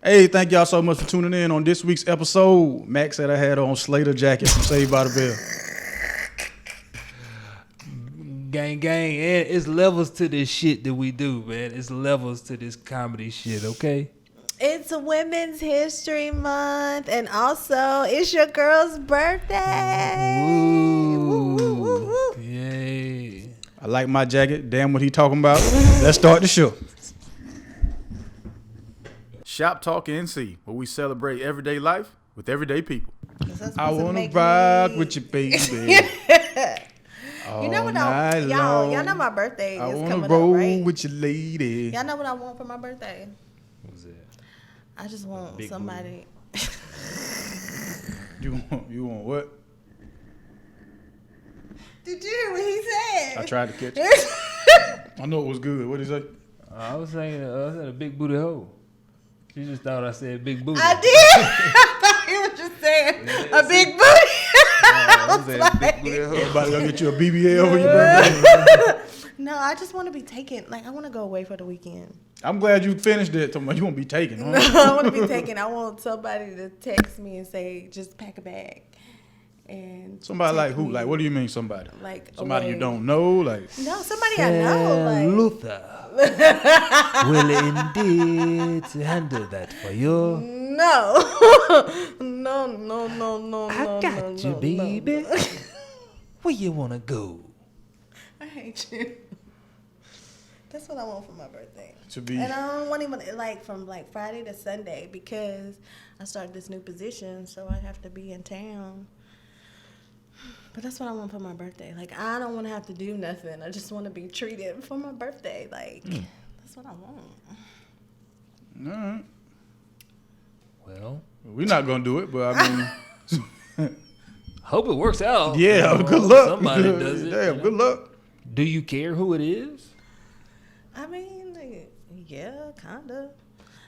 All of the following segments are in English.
Hey, thank y'all so much for tuning in on this week's episode. Mac said I had on Slater jacket from Saved by the Bell. Gang, and it's levels to this shit that we do, man. It's levels to this comedy shit, okay? It's Women's History Month, and also it's your girl's birthday. Woo. Yay. I like my jacket. Damn what he talking about. Let's start the show. ShopTalk NC, where we celebrate everyday life with everyday people. I want to rock with you, baby. You know what y'all know my birthday is coming up, right? I want to roll with your lady. Y'all know what I want for my birthday? What was that? I just want somebody. You want what? Did you hear what he said? I tried to catch it. I know it was good. What did he say? I was saying I said a big booty hoe. She just thought I said big booty. I did. I thought he was just saying a big booty. I was like, big booty hoe. Everybody gonna get you a BBL for your birthday? No, I just want to be taken. Like, I want to go away for the weekend. I'm glad you finished it. You won't be taken. Huh? No, I want to be taken. I want somebody to text me and say, just pack a bag. And somebody like who? Like, what do you mean somebody? Like somebody away. you don't know? Like no, somebody I know. Like Luther will indeed handle that for you. No. I got you, baby. Where you wanna go? I hate you. That's what I want for my birthday. To be, and I don't want even like from like Friday to Sunday because I started this new position, so I have to be in town. But that's what I want for my birthday. Like, I don't want to have to do nothing. I just want to be treated for my birthday. Like, that's what I want. all right. Well, we're not gonna do it, but I mean, hope it works out. Yeah, you know, good luck. Somebody does it. Damn, good luck. Do you care who it is? I mean, like, yeah, kinda.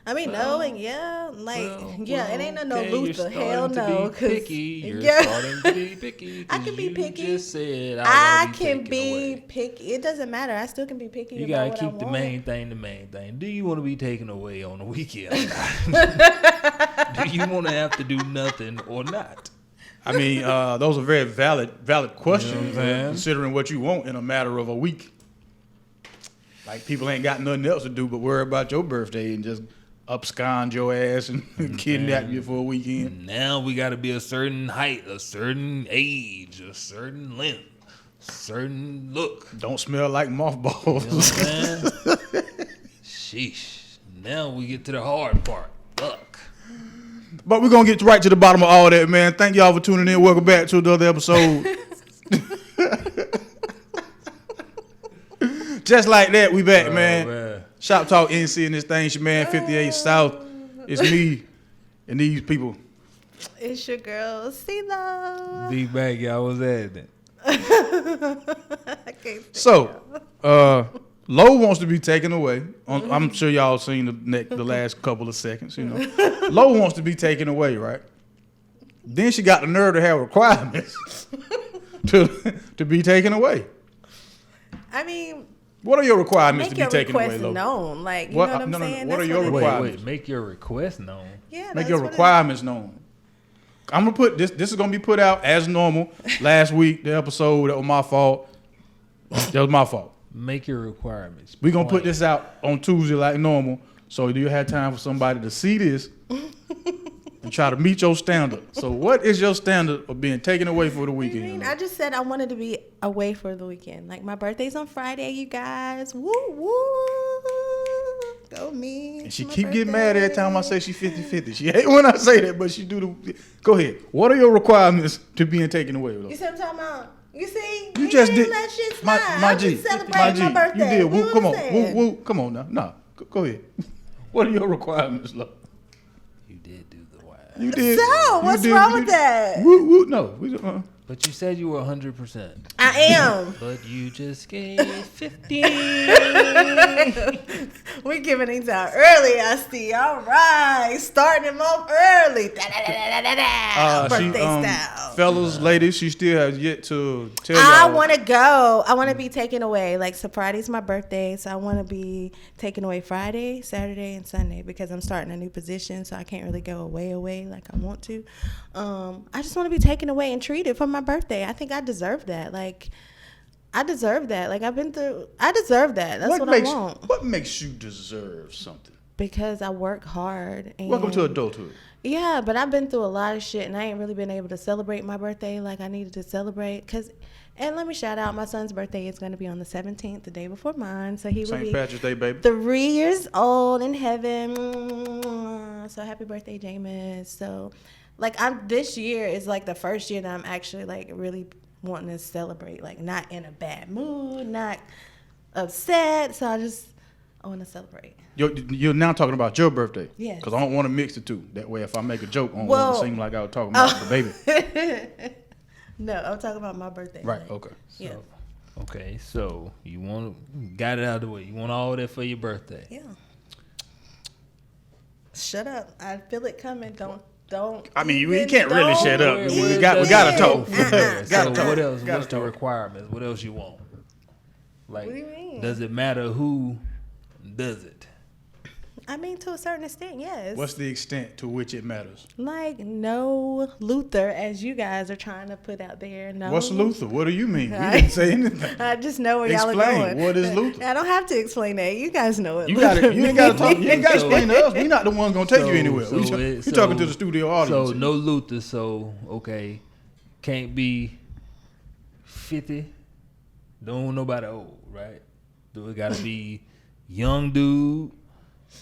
I mean, no, and yeah, like, it ain't no Luther. Hell no, because you're starting to be picky. I can be picky. Just said I can be picky. It doesn't matter. I still can be picky. You gotta keep the main thing the main thing. Do you want to be taken away on the weekend? Do you want to have to do nothing or not? I mean, those are very valid questions, You know what I'm saying? considering what you want in a matter of a week. Like, people ain't got nothing else to do but worry about your birthday and just abscond your ass and kidnap you for a weekend. Now we got to be a certain height, a certain age, a certain length, a certain look. Don't smell like mothballs. You know what I'm saying? Sheesh. Now we get to the hard part. Look. But we're going to get right to the bottom of all that, man. Thank y'all for tuning in. Welcome back to another episode. Just like that, we back, man. ShopTalk NC in this thing. It's your man, 58 South. It's me and these people. It's your girl, C-Lo. B Mack, y'all was at it. I can't So, Lowe wants to be taken away. I'm sure y'all seen the last couple of seconds, you know. Lowe wants to be taken away, right? Then she got the nerve to have requirements to be taken away. I mean, what are your requirements to be taken away, Make your request known. Like, you what, know what I'm saying? What That's are your requirements? Wait, make your request known. Yeah, make your requirements known. I'm gonna put this. This is gonna be put out as normal. Last week, the episode, that was my fault. That was my fault. Make your requirements. We're gonna put this out on Tuesday like normal. So do you have time for somebody to see this and try to meet your standard? So what is your standard of being taken away for the weekend? I just said I wanted to be away for the weekend. Like, my birthday's on Friday, you guys. Woo, woo. Go me. And she keep getting mad every time I say she 50-50. She hate when I say that, but she do the... Go ahead. What are your requirements to being taken away? You see what I'm talking about? You see? You just did. That shit slide. My G. Celebrate my birthday. You did. Woo, come on. Saying? Woo, come on now. Nah, go ahead. What are your requirements, love? You did do the wild. You did. So, what's wrong with that? Woo, no. But you said you were 100%. I am. But you just gave 50. We're giving these out early, I see. All right. Starting them off early. Birthday style. Fellas, ladies, she still has yet to tell I y'all. want to go. I want to be taken away. Like, so Friday's my birthday, so I want to be taken away Friday, Saturday, and Sunday because I'm starting a new position, so I can't really go away like I want to. I just want to be taken away and treated for my birthday. I think I deserve that. Like, I deserve that. Like, I deserve that. That's what I want. What makes you deserve something? Because I work hard. And Welcome to adulthood. Yeah, but I've been through a lot of shit, and I ain't really been able to celebrate my birthday like I needed to celebrate. And let me shout out, my son's birthday is going to be on the 17th, the day before mine. So he will be St. Patrick's Day, baby. 3 years old in heaven. So happy birthday, Jameis. So, like, this year is like the first year that I'm actually like really wanting to celebrate, like not in a bad mood, not upset. So I want to celebrate. You're now talking about your birthday. Yes. Because I don't want to mix the two. That way, if I make a joke, I don't want it to seem like I was talking about the baby. No, I'm talking about my birthday. Right, okay. Yeah. Okay, so you got it out of the way. You want all that for your birthday. Yeah. Shut up. I feel it coming. Don't. I mean, we can't really shut up. Where We gotta talk. So what else? What's the requirements? What else you want? Like, What do you mean? does it matter who does it? I mean, to a certain extent, yes. What's the extent to which it matters? Like, no Luther, as you guys are trying to put out there. No. What's Luther? What do you mean? We didn't say anything. I just know where y'all are Explain. going. What is Luther? I don't have to explain that. You guys know it. You ain't gotta talk. You ain't gotta explain to us. We're not the ones gonna take you anywhere. So We're talking to the studio audience. So no Luther. So okay, can't be 50. Don't want nobody old, right? Do it gotta be young dude,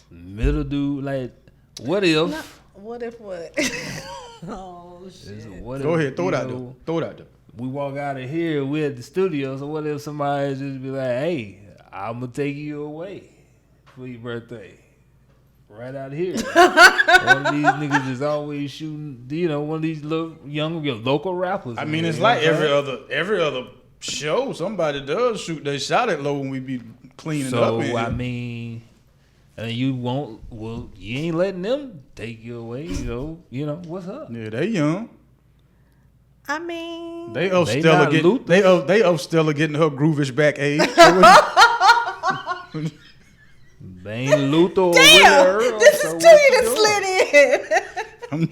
middle dude? Like, what if? No, what if what? Oh shit! Go ahead, throw it out there. Throw it out there. We walk out of here, we're at the studio. So what if somebody just be like, "Hey, I'm gonna take you away for your birthday, right out here." One of these niggas is always shooting. One of these little young local rappers. I mean, it's like every other show. Somebody does shoot. They shot at Lowe when we be cleaning up. So I mean, you won't. Well, you ain't letting them take you away. You know what's up? Yeah, they young. I mean, They of They Stella not getting Luther. they of Stella getting her groovish back age. They ain't Luther or damn, Willie Earl, this so is what two you you done doing? slid in. I'm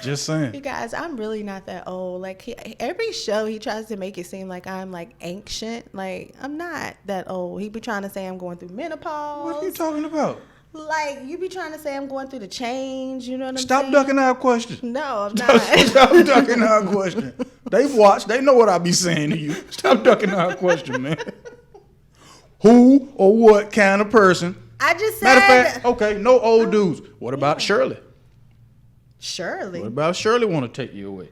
just saying. You guys, I'm really not that old. Like, every show he tries to make it seem like I'm like ancient. Like, I'm not that old. He be trying to say I'm going through menopause. What are you talking about? Like, you be trying to say I'm going through the change. You know what I'm Stop saying? ducking our question. No, I'm not. Stop ducking our question. They've watched. They know what I be saying to you. Stop ducking our question, man. Who or what kind of person? I just said. Matter of fact, okay, no old dudes. What about Shirley? Surely. What about Shirley want to take you away?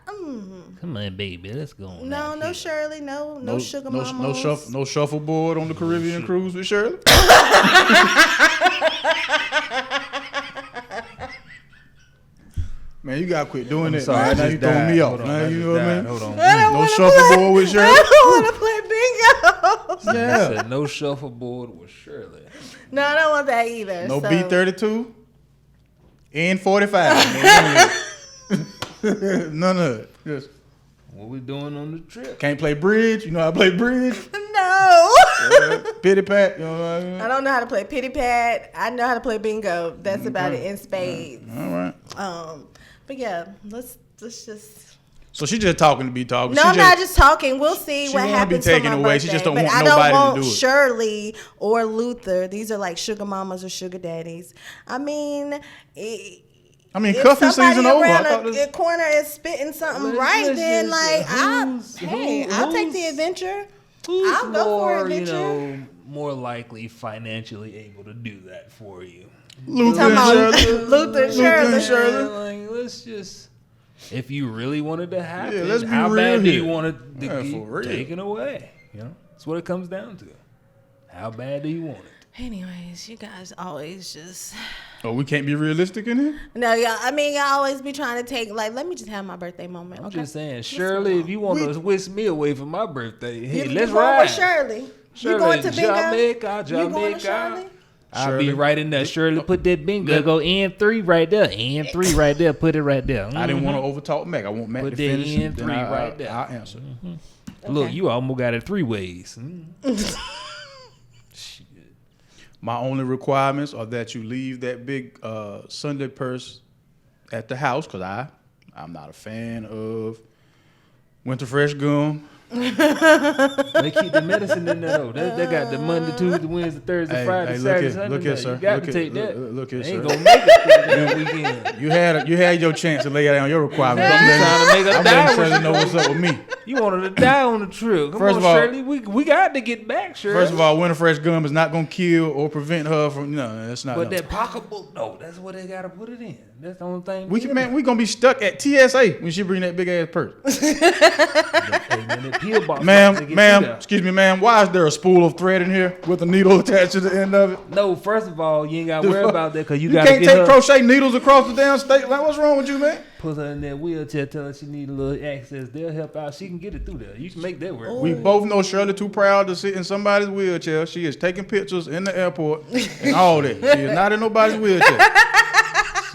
Come on, baby, let's go. On No, out no here. Shirley, no sugar mamas. No shuffleboard on the Caribbean cruise with Shirley. Man, you gotta quit doing that. Sorry, man. I Now just you throwing died. me off. Hold on, Now I you just know what I died. mean? Hold on. I don't No wanna shuffleboard with Shirley. I don't want to play bingo. I Yeah. said no shuffleboard with Shirley. No, I don't want that either. No so. B32. N45. None of it. Just What we doing on the trip? can't play bridge. You know how to play bridge? No. Pity pat. You know what I mean? I don't know how to play pity pat. I know how to play bingo. That's about it in spades. All right. But yeah, let's just. So she just talking to be talking. No, She I'm not just talking. We'll see she what wanna be happens taken for my away. birthday. She just don't but want I don't nobody to want do it. Shirley or Luther. These are like sugar mamas or sugar daddies. I mean, if cuffing somebody season over. I around thought a this. corner is spitting something Let's then just- like, I'll take the adventure. Who's I'll go for more, adventure. more likely financially able to do that for you? Luther Talking and about Shirley. Luther and and Shirley. Shirley. Like, let's just. If you really wanted to happen, Yeah, let's be how real bad do here. you want it to Yeah, be for real. taken away? That's what it comes down to. How bad do you want it? Anyways, you guys always just. Oh, we can't be realistic in here? No, yeah. I mean, I always be trying to take like, let me just have my birthday moment. I'm Okay? just saying, Shirley, if you want to whisk me away for my birthday, hey, let's going ride. with Shirley. Shirley, You going to bingo? Jamaica. You going to Shirley? I'll Shirley. be right in there. Shirley, put that bingo. Go N3 right there. N3 right there. Put it right there. I didn't want to overtalk Mac. I want Mac Put to that finish. in Then three right there. I'll answer. Look, you almost got it 3 ways. Shit. My only requirements are that you leave that big Sunday purse at the house, because I'm not a fan of winter fresh gum. They keep the medicine in there though. They got the Monday, Tuesday, Wednesday, Thursday, Friday, Saturday, Sunday. Look here, sir. You got Look to here, take that. Look here, They sir. ain't gonna make it through that weekend. You had your chance to lay down your requirements. You trying to make us I'm die letting with Shirley know what's up with me. You wanted to die on the trip. Come First on, of all- Shirley. We got to get back, Shirley. First of all, winter fresh gum is not gonna kill or prevent her from. No, that's not. But no. that pocketbook, no, that's where they gotta put it in. That's the only thing. We gonna be stuck at TSA when she bring that big ass purse. Ma'am, excuse me, ma'am. Why is there a spool of thread in here with a needle attached to the end of it? No, first of all, you ain't gotta worry about that because you You gotta can't get take her, crochet needles across the damn state. Like, what's wrong with you, man? put her in that wheelchair, tell her she need a little access. They'll help out. She can get it through there. You can make that work. We both know Shirley too proud to sit in somebody's wheelchair. She is taking pictures in the airport and all that. She is not in nobody's wheelchair.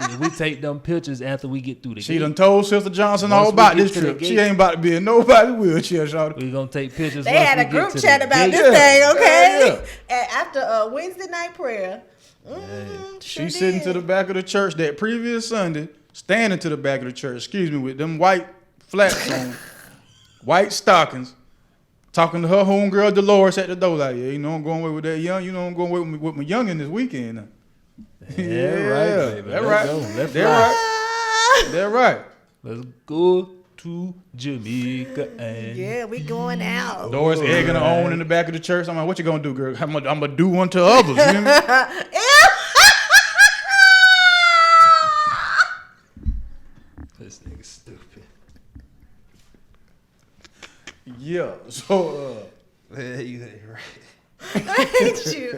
See, we take them pictures after we get through the She gate. done told Sister Johnson Once all we about get this to the trip. gate- She ain't about to be in nobody's wheelchair, shawty. We gonna take pictures. They once had we a get group to chat the about gate. this thing, okay? Yeah. And after Wednesday night prayer. She sitting to the back of the church that previous Sunday, standing to the back of the church, with them white flats on, white stockings, talking to her homegirl Dolores at the door like, yeah, you know I'm going away with that young, you know I'm going away with my youngin' this weekend now. Yeah, right, baby. That's Let's right. go. Let's That's ride. right. That's right. Let's go to Jamaica and Yeah, we going out. Doris egging her on in the back of the church. I'm like, what you gonna do, girl? I'm gonna do one to others. You hear me? this nigga stupid. Yeah. So, Yeah, you ain't right. I hate you.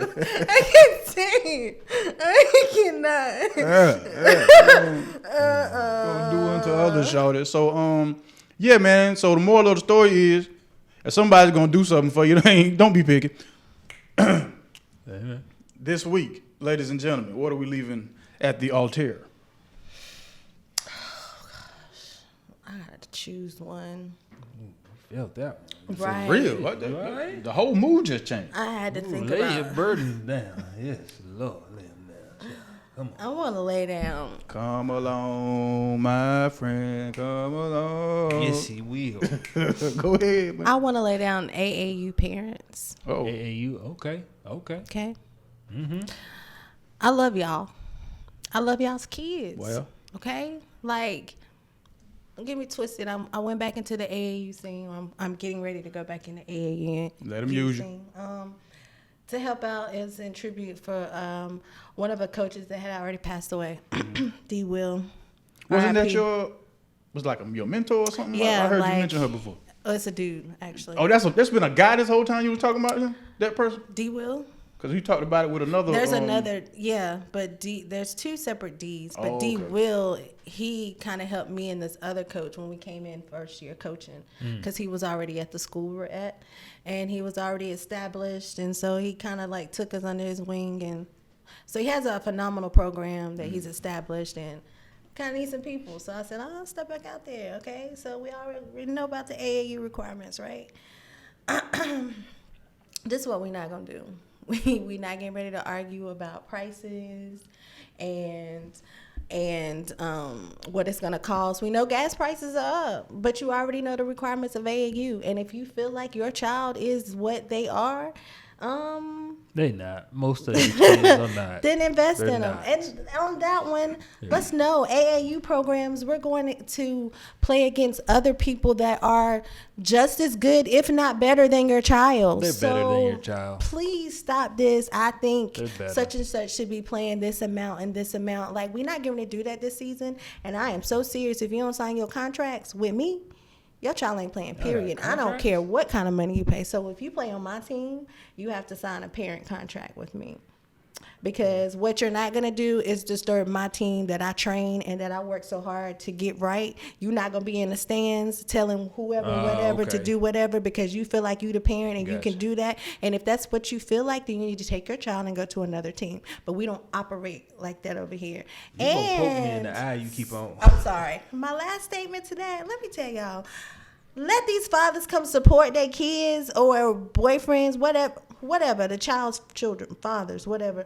I can't stand. I cannot. gonna do one to others, shawty. So, yeah, man. So the moral of the story is, if somebody's gonna do something for you, don't be picky. Amen. This week, ladies and gentlemen, what are we leaving at the altar? I gotta choose one. Felt that. For Right. real, what the whole mood just changed. I had to think Lay your about. burdens down. Yes, Lord, lay them down. Come on. I want to lay down. Come along, my friend. Come along. Yes, he will. Go ahead, man. I want to lay down AAU parents. Oh, Hey, you okay? Okay. Okay. Mm-hmm. I love y'all. I love y'all's kids. Well. Okay. Like, don't get me twisted. I went back into the AAU scene. I'm getting ready to go back into AAU. Let them use you. scene. To help out is in tribute for one of the coaches that had already passed away, D. Will. Wasn't that RIP. was like your mentor or something? Yeah, I heard like- you mention her before. Oh, it's a dude actually. Oh, that's been a guy this whole time you were talking about him? That person? D. Will. Because you talked about it with another. There's another, yeah, but there's two separate D's. But Oh, D. okay. Will, he kind of helped me and this other coach when we came in first year coaching, because he was already at the school we were at, and he was already established, and so he kind of like took us under his wing, and so he has a phenomenal program that he's established, and kind of need some people. So I said, I'll step back out there, okay? So we already know about the AAU requirements, right? This is what we're not gonna do. We not getting ready to argue about prices and what it's gonna cost. We know gas prices are up, but you already know the requirements of AAU. And if you feel like your child is what they are, They not. Most of these kids are not. then invest They're in them. not. And on that one, let's know AAU programs, we're going to play against other people that are just as good, if not better than your child. They're better than So your child. Please stop this. I think They're better. such and such should be playing this amount and this amount. Like, we're not going to do that this season. And I am so serious. If you don't sign your contracts with me, your child ain't playing, period. I don't contracts? care what kind of money you pay. So if you play on my team, you have to sign a parent contract with me. Because what you're not going to do is disturb my team that I train and that I work so hard to get right. You're not going to be in the stands telling whoever, whatever to do whatever because you feel like you the parent and you can do that. And if that's what you feel like, then you need to take your child and go to another team. But we don't operate like that over here. You gonna poke me in the eye, you keep on. I'm sorry. My last statement to that, let me tell y'all. Let these fathers come support their kids or boyfriends, whatever, the child's children, fathers, whatever.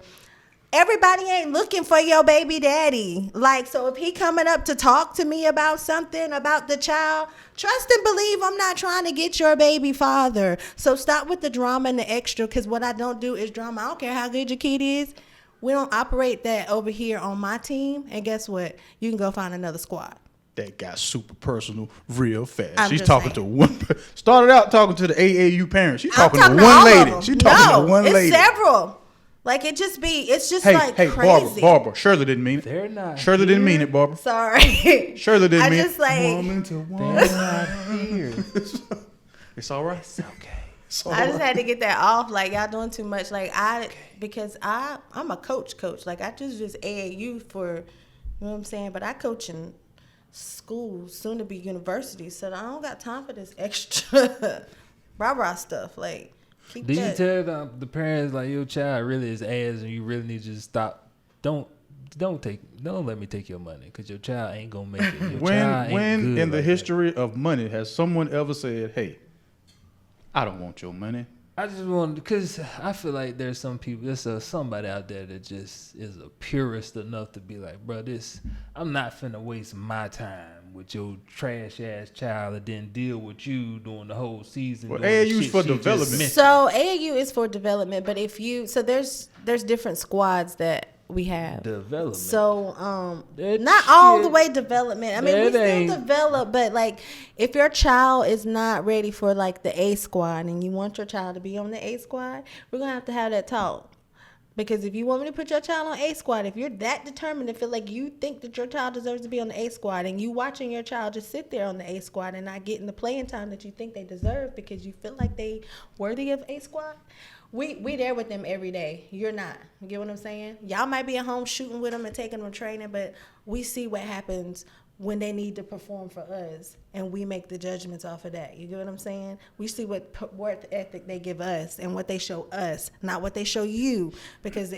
Everybody ain't looking for your baby daddy. Like, so if he coming up to talk to me about something, about the child, trust and believe I'm not trying to get your baby father. So stop with the drama and the extra, because what I don't do is drama. I don't care how good your kid is. We don't operate that over here on my team. And guess what? You can go find another squad. That got super personal real fast. I'm She's just talking saying. to one. Started out talking to the AAU parents. She's talking to I'm one all lady. of them. She's talking to one it's lady. several. Like, it's just Hey, like hey, crazy. Barbara. Shirley didn't mean it. They're not. Shirley didn't mean it, Barbara. Sorry. Shirley didn't I mean just it. like, Woman to woman. They're not here. It's all right. It's okay. It's all I just right. had to get that off. Like, y'all doing too much. Like, because I'm a coach. Like, I just AAU for, you know what I'm saying? But I coach in schools, soon to be universities. So I don't got time for this extra rah-rah stuff. Like, keep Do you that. tell the parents like your child really is ass and you really need to just stop? Don't let me take your money because your child ain't gonna make it. Your child ain't When good in the like history of money has someone ever said, "Hey, I don't want your money"? that. I just want because I feel like there's some people, there's somebody out there that just is a purist enough to be like, bro, I'm not finna waste my time with your trash ass child that didn't deal with you during the whole season. Well, doing the AAU's shit for she just development. missed. So AAU is for development, but there's different squads that we have. Development. So That not all shit- the way development. I mean, we that ain't- still develop, but like if your child is not ready for like the A squad and you want your child to be on the A squad, we're gonna have to have that talk. Because if you want me to put your child on A squad, if you're that determined to feel like you think that your child deserves to be on the A squad and you watching your child just sit there on the A squad and not getting the playing time that you think they deserve because you feel like they worthy of A squad, we there with them every day. You're not. You get what I'm saying? Y'all might be at home shooting with them and taking them training, but we see what happens when they need to perform for us, and we make the judgments off of that. You get what I'm saying? We see what work ethic they give us and what they show us, not what they show you, because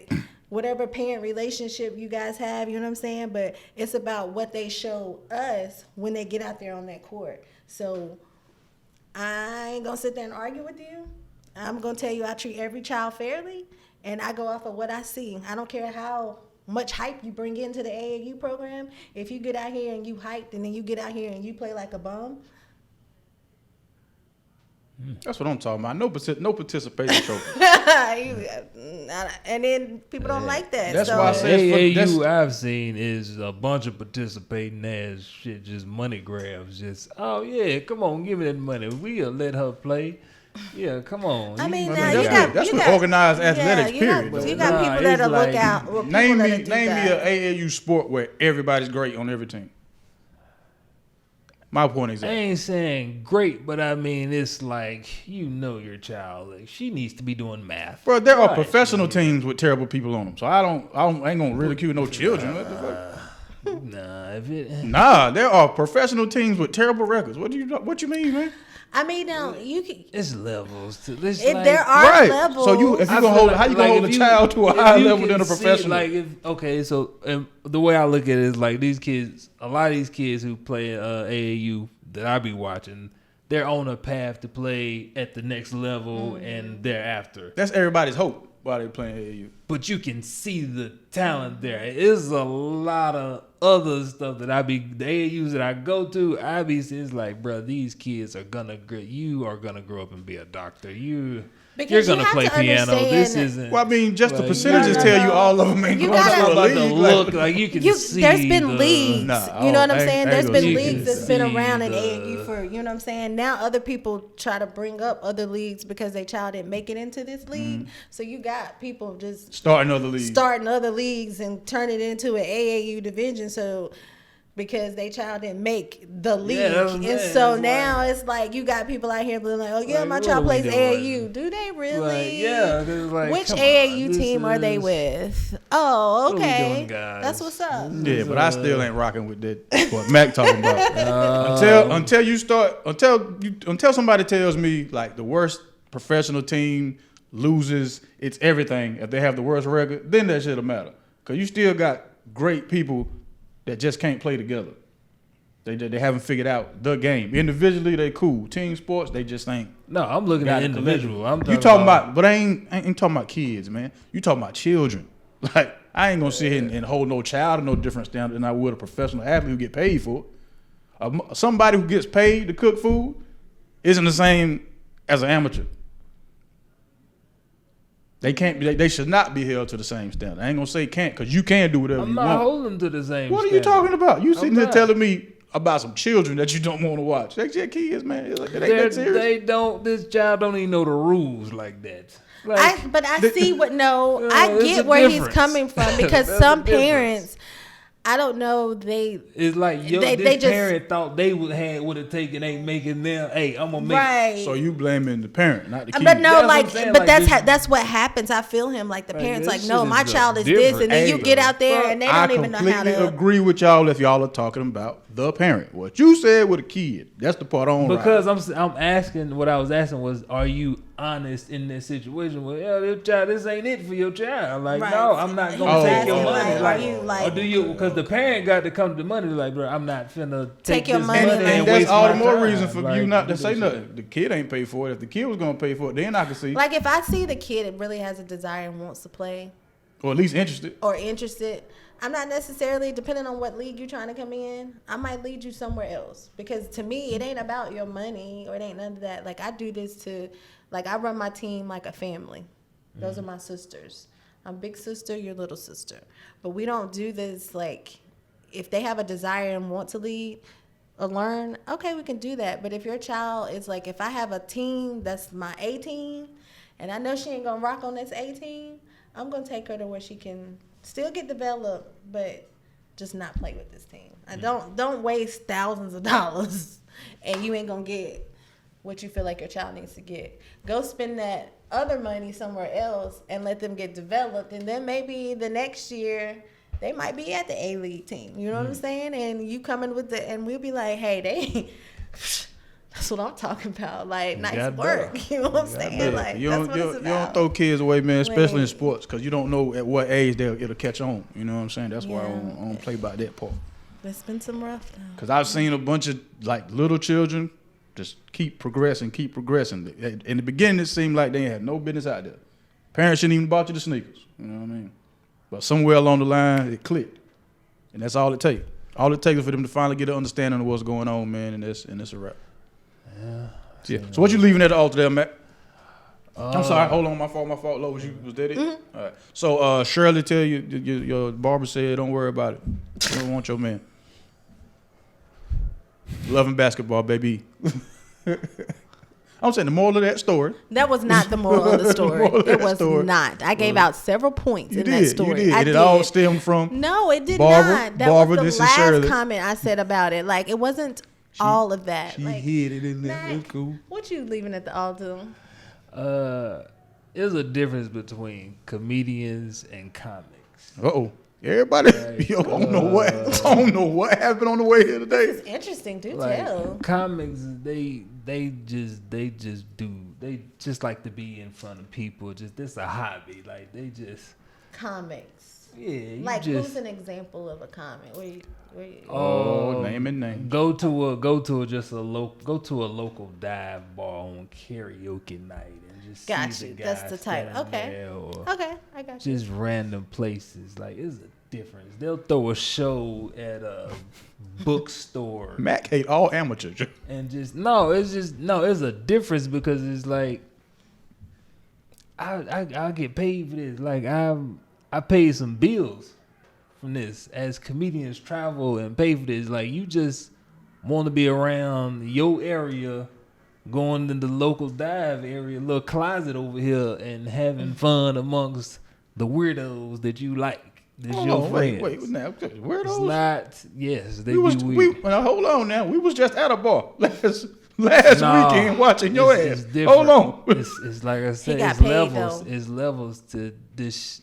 whatever parent relationship you guys have, you know what I'm saying? But it's about what they show us when they get out there on that court. So I ain't gonna sit there and argue with you. I'm gonna tell you I treat every child fairly, and I go off of what I see. I don't care how much hype you bring into the AAU program. If you get out here and you hyped and then you get out here and you play like a bum. That's what I'm talking about. No participation trophy. And then people don't like that. That's so. why I say- AAU I've seen is a bunch of participating ass shit, just money grabs. Just, oh yeah, come on, give me that money. We'll let her play. Yeah, come on. I mean, I now mean, you that's got what- that's you what got- organized athletics, you period, Got, though. you got Nah, people that'll it's look like- out. Or people Name that'll me do a that. AAU sport where everybody's great on every team. My point I exactly. ain't saying great, but I mean, it's like, you know your child. Like, she needs to be doing math. Bro, there are Right. professional teams with terrible people on them, so I ain't gonna ridicule no children. What the fuck? Nah, if it... Nah, there are professional teams with terrible records. What you mean, man? I mean, now you can. It's levels to this. There Like, are Right. levels. So if you I gonna feel hold, like- how you gonna like hold a if child to a if higher you level than can a see, professional? like, so the way I look at it is like these kids, a lot of these kids who play AAU that I be watching, they're on a path to play at the next level and thereafter. That's everybody's hope while they playing AAU. But you can see the talent there. It's a lot of other stuff that the AAUs that I go to, I be seeing, it's like, bro, these kids you are gonna grow up and be a doctor. You're Because you gonna have play to piano. This understand- isn't. Well, I mean, just the Like, percentages no, tell no. you all of them ain't You going gotta- to a about the league. look, like you can see. There's been leagues. Nah, You know what I'm I ain't- saying? I There's ain't been gonna leagues see that's been the- around in AAU for, you know what I'm saying? Now other people try to bring up other leagues because their child didn't make it into this league. So you got people just Starting other leagues. starting other leagues and turning it into an AAU division. So because they child didn't make the league. that's And so now it's like you got people out here being like, oh yeah, Like, my what child are we plays doing? AAU. Do they really? Like, yeah, 'cause, like, Which come AAU on, team are they with? Oh, What are we okay. doing, guys? That's what's up. Yeah, but I still ain't rocking with that. What Mac talking about? Until somebody tells me like the worst professional team loses its everything if they have the worst record, then that shit'll matter. Cause you still got great people that just can't play together. They haven't figured out the game. Individually, they cool. Team sports, they just ain't. No, I'm looking at individual. You talking about, but I ain't talking about kids, man. You talking about children. Like I ain't gonna sit here and hold no child to no different standard than I would a professional athlete who get paid for it. Somebody who gets paid to cook food isn't the same as an amateur. They can't. They should not be held to the same standard. I ain't gonna say can't, cause you can do whatever I'm you not want. holding to the same. What are you talking about? You sitting here not. telling me about some children that you don't want to watch? They just kids, man. It ain't that serious. They don't. This child don't even know the rules like that. Like, I see what I there's get a where he's difference. coming from because There's some a difference. parents, I don't know, it's like they this just- parent thought they would have taken, ain't making them. Hey, I'm gonna make. right. So you blaming the parent, not the kid. But no, That's what like, I'm saying, but like, that's what happens. I feel him, like the Like, parents, this like, no, shit my is child is different. this, and then you Hey, get out there and they I don't even know how completely to. agree with y'all if y'all are talking about the parent. What you said with a kid, that's the part I don't Because ride. I'm asking, what I was asking was, are you honest in this situation? Well, yeah, this child, this ain't it for your child. Like, Right. no, I'm not He gonna was take your asking, money. like, Like, are you, like- or do you? Because the parent got to come to the money. Like, bro, I'm not finna Take take your this money, money, like- and And that's waste all my the more time. reason for Like, you not to do say this nothing. shit. The kid ain't paid for it. If the kid was gonna pay for it, then I can see, Like, if I see the kid that really has a desire and wants to play or at least interested. or interested, I'm not necessarily, depending on what league you're trying to come in, I might lead you somewhere else. Because to me, it ain't about your money or it ain't none of that. Like, I do this like, I run my team like a family. Those are my sisters. I'm big sister, you're little sister. But we don't do this, like, if they have a desire and want to lead or learn, okay, we can do that. But if your child is like, if I have a team that's my A team, and I know she ain't gonna rock on this A team, I'm gonna take her to where she can still get developed, but just not play with this team. I don't waste thousands of dollars, and you ain't gonna get what you feel like your child needs to get. Go spend that other money somewhere else and let them get developed, and then maybe the next year they might be at the A League team. You know what I'm saying? And you come in with and we'll be like, hey, they. That's what I'm talking about. Like, nice got work. that. You know what I'm saying? Yeah, Like, you that's don't, what you, it's you about. don't throw kids away, man, especially in Like- sports, because you don't know at what age it'll catch on. You know what I'm saying? That's why I don't play by that part. It's been some rough though. Because I've seen a bunch of like little children just keep progressing. In the beginning, it seemed like they had no business out there. Parents shouldn't even bought you the sneakers. You know what I mean? But somewhere along the line, it clicked, and that's all it takes. All it takes is for them to finally get an understanding of what's going on, man, and it's a wrap. Yeah. So what you leaving at the altar there, Matt? I'm sorry. Hold on, my fault. Lowe, was that it? Mm-hmm. All right. So Shirley tell you, your barber said, don't worry about it. You don't want your man. Loving basketball, baby. I'm saying the moral of that story. That was not the moral of the story. moral of It that was story. not. I gave out several points You in that did. story. You did. I And it did. all stemmed from No, it did Barbara- not. That Barbara, was this the is last Shirley. comment I said about it. Like, it wasn't all of that. She Like, hid it in there. Mac, It's cool. what you leaving at the altar? There's a difference between comedians and comics. Uh-oh. Everybody, Like, I don't know what happened on the way here today. It's interesting. Do Like tell. comics, they just like to be in front of people. Just this a hobby. Like they just Comics. yeah. You Like, just, who's an example of a comic? Where you Oh, name and name. Go to a local dive bar on karaoke night and just Got see you. the That's guys the type. standing Okay. there or Okay, I got you. just random places. Like it's a difference. They'll throw a show at a bookstore Mac hate all amateurs. and it's a difference because it's like I get paid for this. Like I paid some bills from this as comedians travel and pay for this. Like you just want to be around your area, going to the local dive area, little closet over here, and having fun amongst the weirdos that you like. This Hold your on, friends. wait now. Where are It's those? not. Yes, they We was be weird. now, hold on now. We was just at a bar last Nah, weekend watching your it's ass. different. Hold on. It's like I said. got It's paid, levels. though. It's levels to this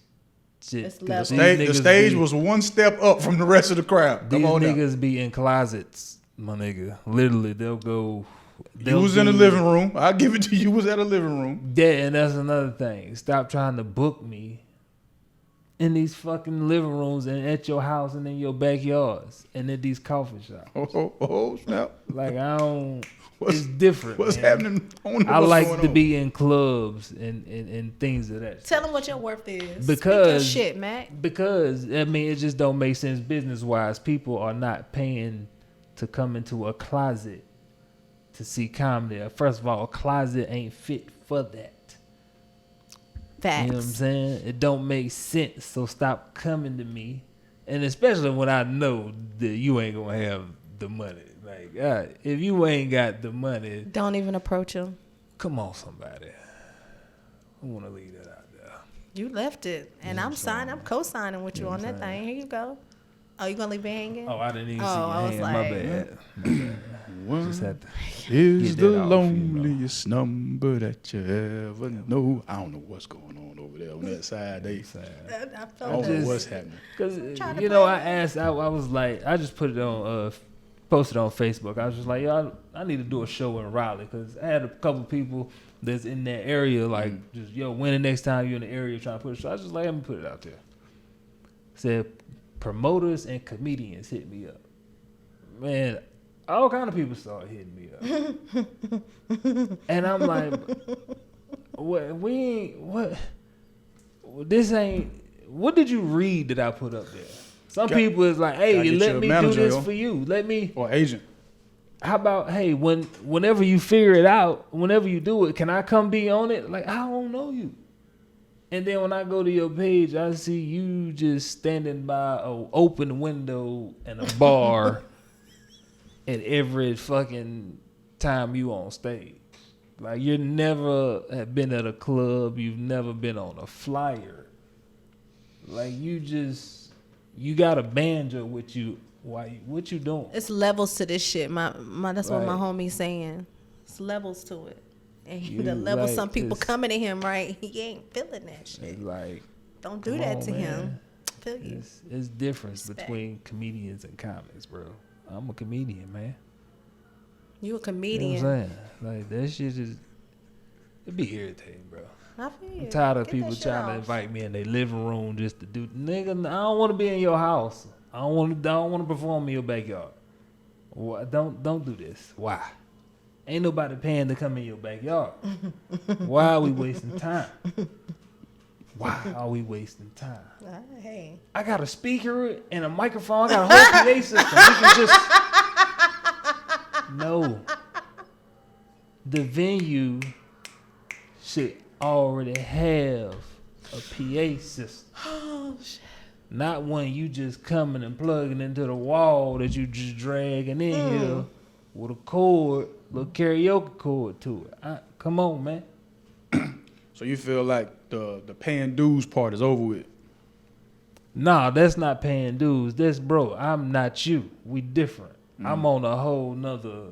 shit. It's 'Cause levels. these The niggas stage be- was one step up from the rest of the crowd. Come These on now. niggas be in closets, my nigga. Literally, they'll go. You was in the living room. I'll give it to you. You was at a living room. Yeah, and that's another thing. Stop trying to book me in these fucking living rooms and at your house and in your backyards and at these coffee shops. Oh, snap. Like I don't. What's- It's different. What's man. happening? I like to be. be in clubs and things of that. Tell them what your worth is. Because- Speak your shit, Mac. Because I mean, it just don't make sense business wise. People are not paying to come into a closet to see comedy. First of all, a closet ain't fit for that. Facts. You know what I'm saying? It don't make sense. So stop coming to me, and especially when I know that you ain't gonna have the money. Like, if you ain't got the money, Don't even approach them. come on, somebody. I want to leave that out there. You left it, and I'm co-signing with you on that thing. Here you go. Oh, you gonna leave it hanging? Oh, I didn't even Oh, see I your was hand. like- My bad. Just had to. Is Get the that off, you know. loneliest number that you ever know. I don't know what's going on over there on that side. I I felt don't that. know what's happening. Because, trying to you know, play. I asked, I was like, I just put it on, posted on Facebook. I was just like, yo, I need to do a show in Raleigh because I had a couple people that's in that area, like, just, yo, when the next time you're in the area trying to put a show, I was just like, let me put it out there. Said, promoters and comedians hit me up. Man, all kind of people started hitting me up. And I'm like, what did you read that I put up there? Some people is like, hey, gotta get let you a me do manager, this yo. for you. Let me, Or agent. how about, hey, whenever you figure it out, whenever you do it, can I come be on it? Like, I don't know you. And then when I go to your page, I see you just standing by an open window in a bar at every fucking time you on stage. Like, you never have been at a club. You've never been on a flyer. Like, you got a banjo with you. What you doing? It's levels to this shit. That's what my Right. homie's saying. It's levels to it. And You the level like some people this- coming to him, right? He ain't feeling that shit. It's like, Don't do come that on, to man. him. Feel you. It's difference Respect. between comedians and comics, bro. I'm a comedian, man. You a You know comedian. what I'm saying? Like, that shit is, it be irritating, bro. I feel you. I'm tired of Get people that shit trying to off. invite me in their living room just to do. Nigga, I don't want to be in your house. I don't want to perform in your backyard. Don't do this. Why? Ain't nobody paying to come in your backyard. Why are we wasting time? Why are we wasting time? Hey. I got a speaker and a microphone. I got a whole PA system. We can just no. The venue should already have a PA system. Oh shit. Not one you just coming and plugging into the wall that you just dragging in here with a cord, little karaoke cord to it. Come on, man. So you feel like the paying dues part is over with? Nah, that's not paying dues. That's bro. I'm not you. We different. I'm on a whole nother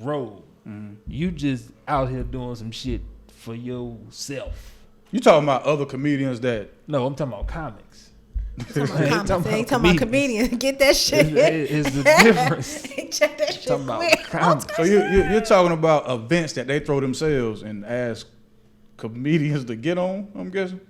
road. You just out here doing some shit for yourself. You talking about other comedians that No, I'm talking about comics. Talking Ain't about talking ain't about talking about comedian. Get that shit. It's the difference. Check that shit Talking about quick. comics. so you're talking about events that they throw themselves and ask comedians to get on, I'm guessing?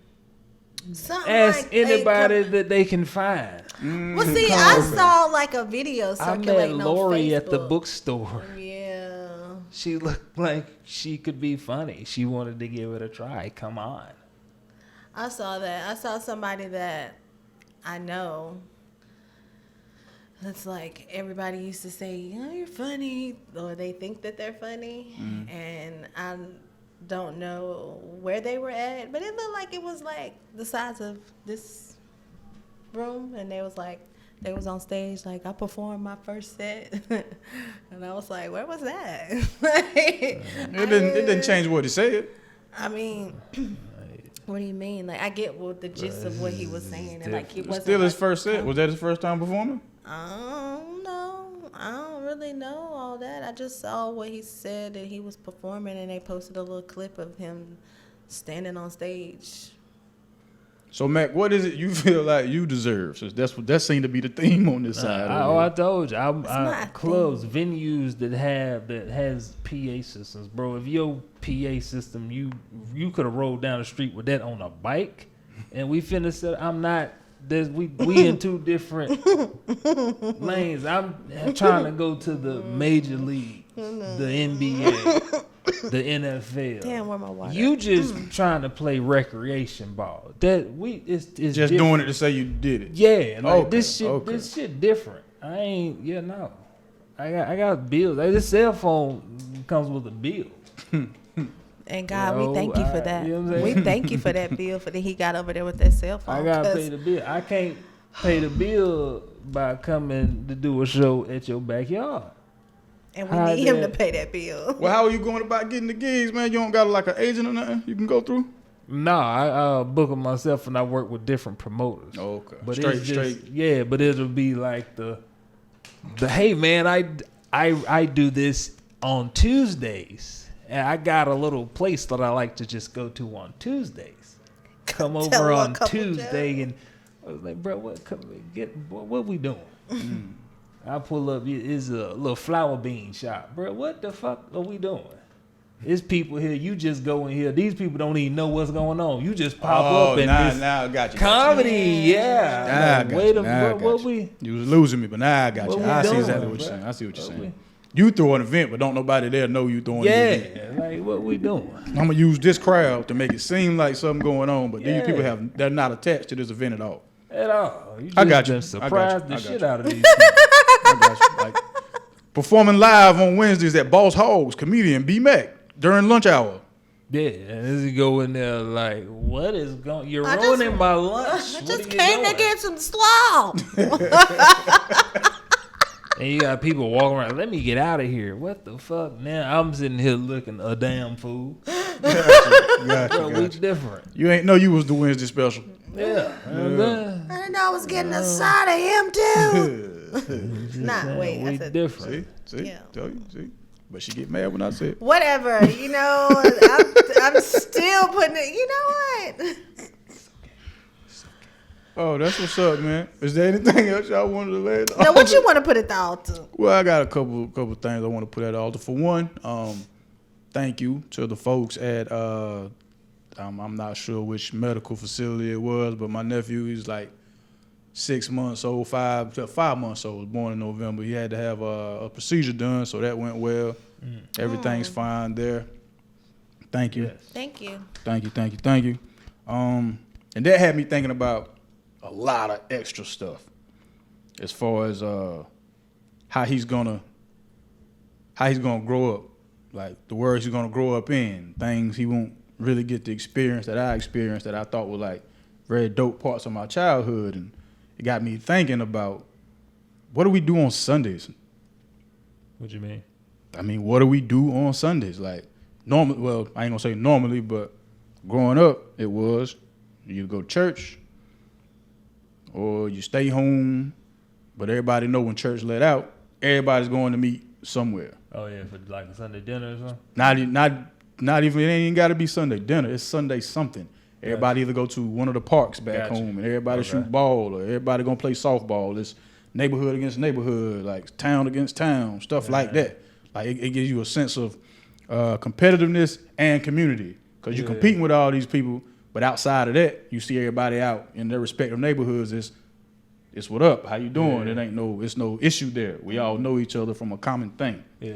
Something Ask like a anybody that they can find. Well, see, I saw like a video I met circulating on Lori at the Facebook. bookstore. Yeah. She looked like she could be funny. She wanted to give it a try. Come on. I saw that. I saw somebody that I know. It's like everybody used to say, you know, you're funny, or they think that they're funny, and I don't know where they were at, but it looked like it was like the size of this room, and they was on stage like, I performed my first set, and I was like, where was that? It didn't change what he said. I mean, What do you mean? Like, I get what the gist of what he was saying, and like, he wasn't Still his like, first set. Was that his first time performing? I don't know. I don't really know all that. I just saw what he said that he was performing, and they posted a little clip of him standing on stage. So, Mac, what is it you feel like you deserve? Since that seemed to be the theme on this side. I told you, I my clubs, venues that has PA systems, bro. If your PA system, you could have rolled down the street with that on a bike, and we finna set. I'm not. We in two different lanes. I'm trying to go to the major league, the NBA, the NFL. Damn, where my water? You just trying to play recreation ball. It's just different. doing it to say you did it. Yeah, like Okay, this shit different. I ain't, no. I got bills. Like, this cell phone comes with a bill. And God, You know, we thank you for that. you know what I'm We saying? thank you for that bill that he got over there with that cell phone. I gotta 'cause- pay the bill. I can't pay the bill by coming to do a show at your backyard. And we How need him to that- pay that bill. Well, how are you going about getting the gigs, man? You don't got like an agent or nothing you can go through? No, I book them myself, and I work with different promoters. Okay. But Straight, it's just, straight. yeah, but it'll be like the hey man, I do this on Tuesdays, and I got a little place that I like to just go to on Tuesdays. Come Tell over him a on couple Tuesday, jokes. and I was like, bro, what we doing? I pull up. It's a little flower bean shop, bro. What the fuck are we doing? It's people here. You just go in here. These people don't even know what's going on. You just pop up and now I got you. comedy, Now I Like, got wait you. a Now I minute, got what you. we? You was losing me, but now I got What you. we I see doing, exactly what you're bro? saying. I see what you're What saying. You throw an event, but don't nobody there know you throwing an event. Yeah, like what we doing? I'm gonna use this crowd to make it seem like something going on, but these Yeah. people they're not attached to this event at all. At all? You I got just you. been I got surprised you. the I got shit you. out of these people. I got you. Like, performing live on Wednesdays at Boss Hogs, comedian B Mack during lunch hour. Yeah, and as you go in there, like, what is going? You're I just- ruining my lunch. I What just are you came doing? to get some slaw. And you got people walking around. Let me get out of here. What the fuck? Now I'm sitting here looking a damn fool. Gotcha, Bro, we gotcha. different. You ain't know you was the Wednesday special. Yeah. I didn't know I was getting a side of him too. Nah, wait, I we said different. See, Yeah. tell you, see. But she get mad when I said, whatever. You know, I'm still putting it. You know what? "Oh, that's what's up, man. Is there anything else y'all wanted to lay at the Now, what altar?" you want to put at the altar? Well, I got a couple things I want to put at the altar. For one, thank you to the folks at I'm not sure which medical facility it was, but my nephew, he's like 6 months old, 5 months old, born in November. He had to have a procedure done, so that went well. Everything's fine there. Thank you. Yes. Thank you. Thank you. And that had me thinking about a lot of extra stuff as far as how he's gonna grow up, like the words he's gonna grow up in, things he won't really get the experience that I experienced that I thought were like very dope parts of my childhood, and it got me thinking about what do we do on Sundays? What you mean? I mean, what do we do on Sundays? Like, normally, well, I ain't gonna say normally, but growing up, it was you either go to church or you stay home. But everybody know when church let out, everybody's going to meet somewhere. Oh yeah, for like a Sunday dinner or something. Not even, it ain't even got to be Sunday dinner. It's Sunday something. Everybody either go to one of the parks back Gotcha. home, and everybody Okay. shoot ball, or everybody gonna play softball. It's neighborhood against neighborhood, like town against town, stuff like that. Like it gives you a sense of competitiveness and community, because you're competing with all these people. But outside of that, you see everybody out in their respective neighborhoods. It's what up? How you doing? It's no issue there. We all know each other from a common thing. Yeah.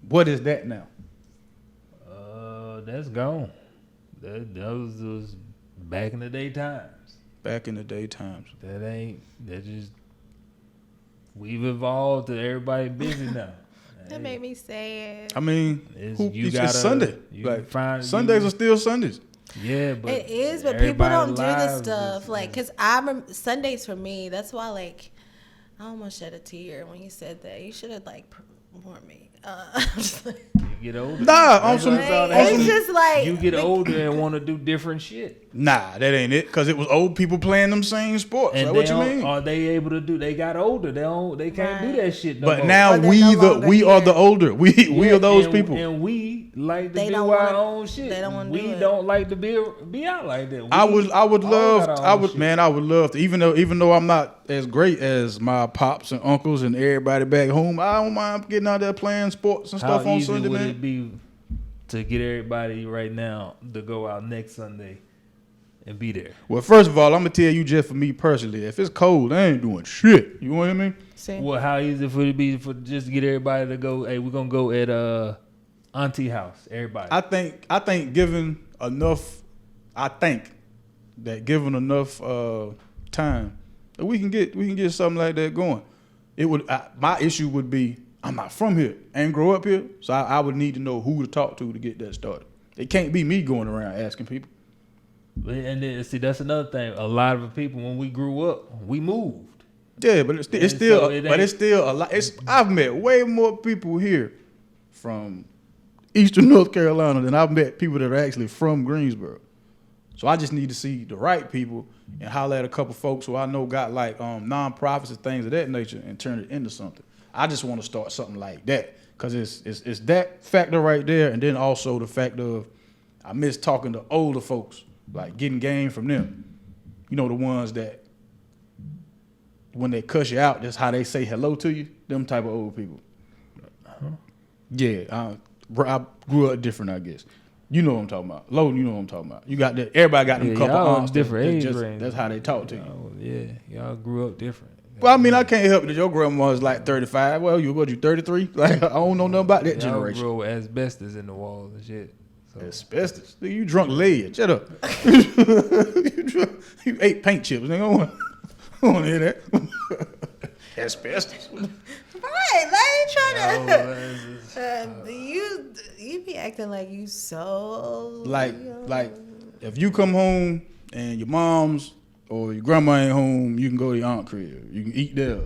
What is that now? That's gone. That was back in the day times. Back in the day times. We've evolved to everybody busy now. That made me sad. I mean, it's Sunday. Like, Sundays are still Sundays. Yeah, but It is, but people don't do this lives stuff. is- Like, cause I remember Sundays for me. That's why, like, I almost shed a tear when you said that. You should have like warned me. I'm just like, get older. Nah, on That's some- what it's all that It's happens. just like You get older and want to do different shit. Nah, that ain't it. Cause it was old people playing them same sports. And Like, they what you don't- mean? Are they able to do? They got older. They can't do Right. that shit no But more. now Or they're no longer we are here. the older. We Yeah, are those and, people. and we like to They do don't our wanna- own shit. they don't wanna we do it. don't like to be out like that. I would all love got our I own would shit. man I would love to even though I'm not as great as my pops and uncles and everybody back home. I don't mind getting out there playing sports and How stuff on easy Sunday, would man. it be to get everybody right now to go out next Sunday and be there? Well, first of all, I'm gonna tell you just for me personally, if it's cold, I ain't doing shit. You know what I mean? See? Well, how easy would it be for just to get everybody to go? Hey, we're gonna go at Auntie house. Everybody. I think given enough, I think that given enough time, that we can get something like that going. It would my issue would be I'm not from here, I ain't grow up here, so I would need to know who to talk to get that started. It can't be me going around asking people. And then see, that's another thing. A lot of the people when we grew up, we moved. Yeah, but it's And still so it but it's ain't- still a lot. I've met way more people here from Eastern North Carolina than I've met people that are actually from Greensboro. So I just need to see the right people and holler at a couple folks who I know got like nonprofits and things of that nature and turn it into something. I just want to start something like that because it's that factor right there, and then also the fact of I miss talking to older folks, like getting game from them. You know, the ones that when they cuss you out, that's how they say hello to you. Them type of old people. Yeah, I grew up different, I guess. You know what I'm talking about. Lowe, you know what I'm talking about. You got that. Everybody got them Yeah, couple y'all aunts. different age Just, range. that's how they talk to you. Yeah, y'all grew up different. Well, I mean, I can't help it that your grandma is like 35. Well, you 33? Like, I don't know nothing about that Y'all generation. grew up with asbestos in the walls and shit. So. Asbestos. Nigga, you drunk lead. Shut up. you ate paint chips. Nigga, I want to hear that. Asbestos. Right, like you trying Oh, to. You be acting like you so Like if you come home and your mom's or your grandma ain't home, you can go to your aunt crib. You can eat there.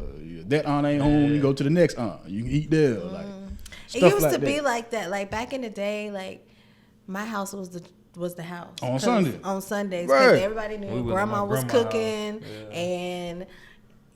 That aunt ain't home, you go to the next aunt. You can eat there. Like It stuff used like to be that. like that. Like back in the day, like my house was the house On 'Cause Sunday. On Sundays, because Right. everybody knew We was at grandma my was grandma's cooking, house. Yeah. and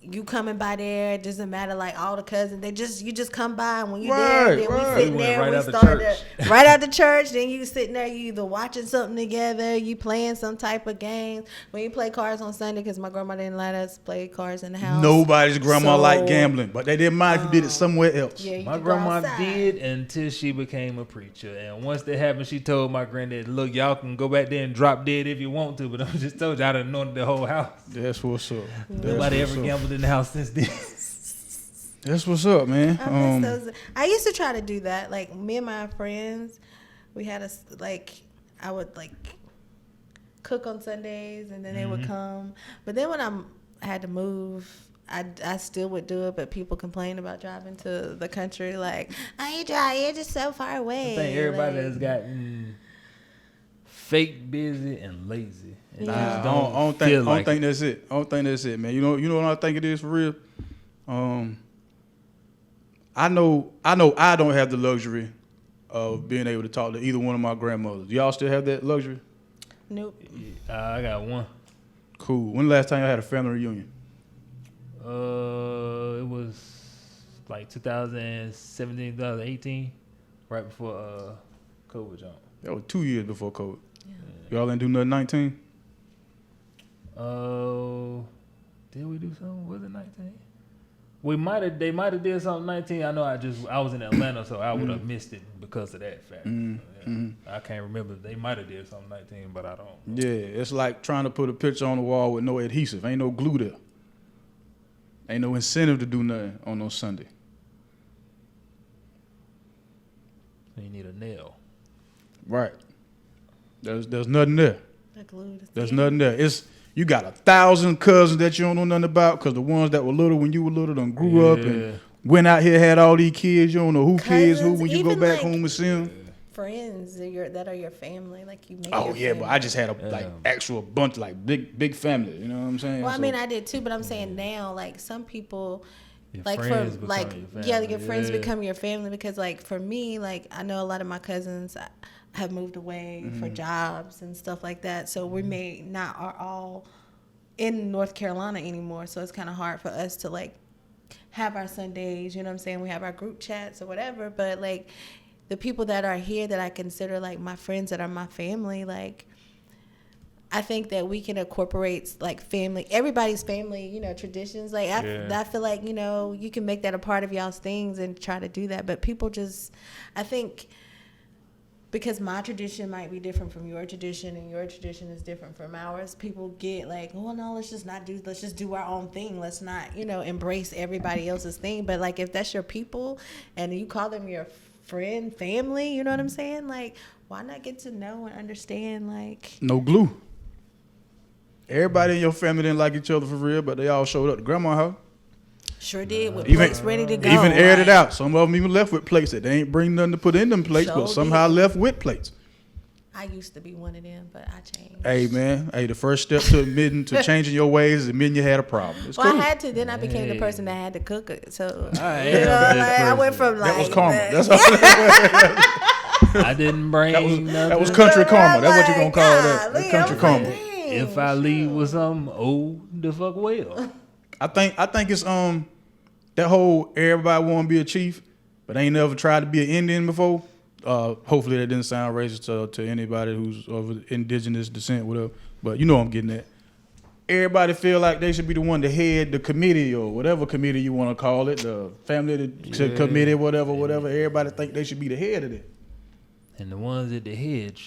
you coming by there. It doesn't matter. Like all the cousins, you just come by, and when you Right, there, then right. we sitting We went there. right we out the started church. right out the church. Then you sitting there, you either watching something together, you playing some type of games. When you play cards on Sunday, because my grandma didn't let us play cards in the house. Nobody's grandma So, liked gambling, but they didn't mind if you did it somewhere else. Yeah, you My could go grandma outside. did until she became a preacher. And once that happened, she told my granddad, look, y'all can go back there and drop dead if you want to, but I just told you I done known the whole house. That's what's up. Nobody That's ever what's up. gambled in the house since then. That's what's up, man. I miss those. I used to try to do that. Like me and my friends, we had I would like cook on Sundays, and then they would come. But then when I had to move, I still would do it. But people complain about driving to the country. Like, oh, you drive, you're just so far away. I think everybody like, has gotten fake busy and lazy. And Yeah. just I don't think, feel like think that's it. I don't think that's it, man. You know what I think it is for real? I know I don't have the luxury of being able to talk to either one of my grandmothers. Y'all still have that luxury? Nope. I got one. Cool. When the last time y'all had a family reunion? It was like 2017, 2018, right before COVID jump. That was 2 years before COVID. Y'all ain't do nothing 19? Did we do something? Was it 19? They might have did something 19. I know I was in Atlanta, so I would have missed it because of that fact. Yeah. I can't remember. They might have did something 19, but I don't. Yeah, it's like trying to put a picture on the wall with no adhesive. Ain't no glue there. Ain't no incentive to do nothing on no Sunday. You need a nail. Right. There's nothing there. The glue, the There's skin. nothing there. You got 1,000 cousins that you don't know nothing about because the ones that were little when you were little done grew up Yeah. and went out here, had all these kids. You don't know who kids who Cousins, when you go even back like- home and see them. Friends that are your family, like you make. Oh your yeah, family. but I just had a actual bunch like big family. You know what I'm saying? Well, I So- mean, I did too, but I'm saying now, like some people, Your like friends for become like your family. yeah, your friends become your family because like for me, like I know a lot of my cousins have moved away for jobs and stuff like that, so we may not are all in North Carolina anymore, so it's kind of hard for us to like have our Sundays, you know what I'm saying? We have our group chats or whatever, but like the people that are here that I consider like my friends that are my family, like I think that we can incorporate like family, everybody's family, you know, traditions. Like I feel like, you know, you can make that a part of y'all's things and try to do that. But people just, I think because my tradition might be different from your tradition and your tradition is different from ours, people get like, oh no, let's just do our own thing. Let's not, you know, embrace everybody else's thing. But like if that's your people and you call them your friend, family, you know what I'm saying? Like, why not get to know and understand like no glue. Everybody in your family didn't like each other for real, but they all showed up to grandma's house. Sure did, with plates ready to go. Even aired it out. Some of them even left with plates that they ain't bring nothing to put in them plates, but somehow left with plates. I used to be one of them, but I changed. Hey, man. Hey, the first step to changing your ways is admitting you had a problem. It's cool. I had to. Then I became the person that had to cook it. So, I went from like... That was karma. That's all that was. I didn't bring nothing. That was country karma. That's what you're going to call that. That's country karma. If I leave with something, the fuck well. I think it's that whole everybody want to be a chief, but ain't never tried to be an Indian before. Hopefully that didn't sound racist to anybody who's of indigenous descent, whatever. But you know what I'm getting at. Everybody feel like they should be the one to head the committee or whatever committee you want to call it, the family committee, whatever. Everybody think they should be the head of it. And the ones at the head,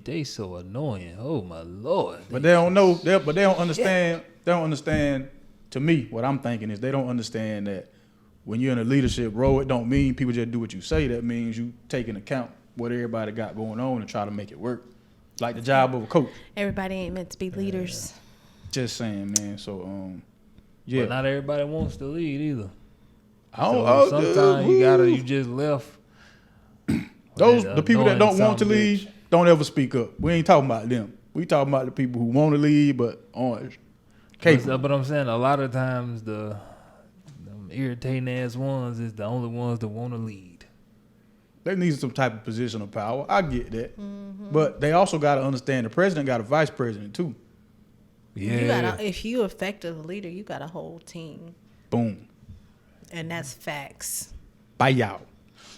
they so annoying. Oh my Lord! But they don't know. They don't understand. They don't understand. To me, what I'm thinking is they don't understand that when you're in a leadership role, it don't mean people just do what you say. That means you take into account what everybody got going on and try to make it work. Like the job of a coach. Everybody ain't meant to be leaders. Just saying, man. So, But not everybody wants to lead either. Sometimes you just left. The people that don't want to lead, don't ever speak up. We ain't talking about them. We talking about the people who want to lead but aren't capable. But I'm saying a lot of times the irritating ass ones is the only ones that want to lead. They need some type of position of power. I get that. Mm-hmm. But they also got to understand the president got a vice president too. Yeah. If you effective leader, you got a whole team. Boom. And that's facts. Bye y'all.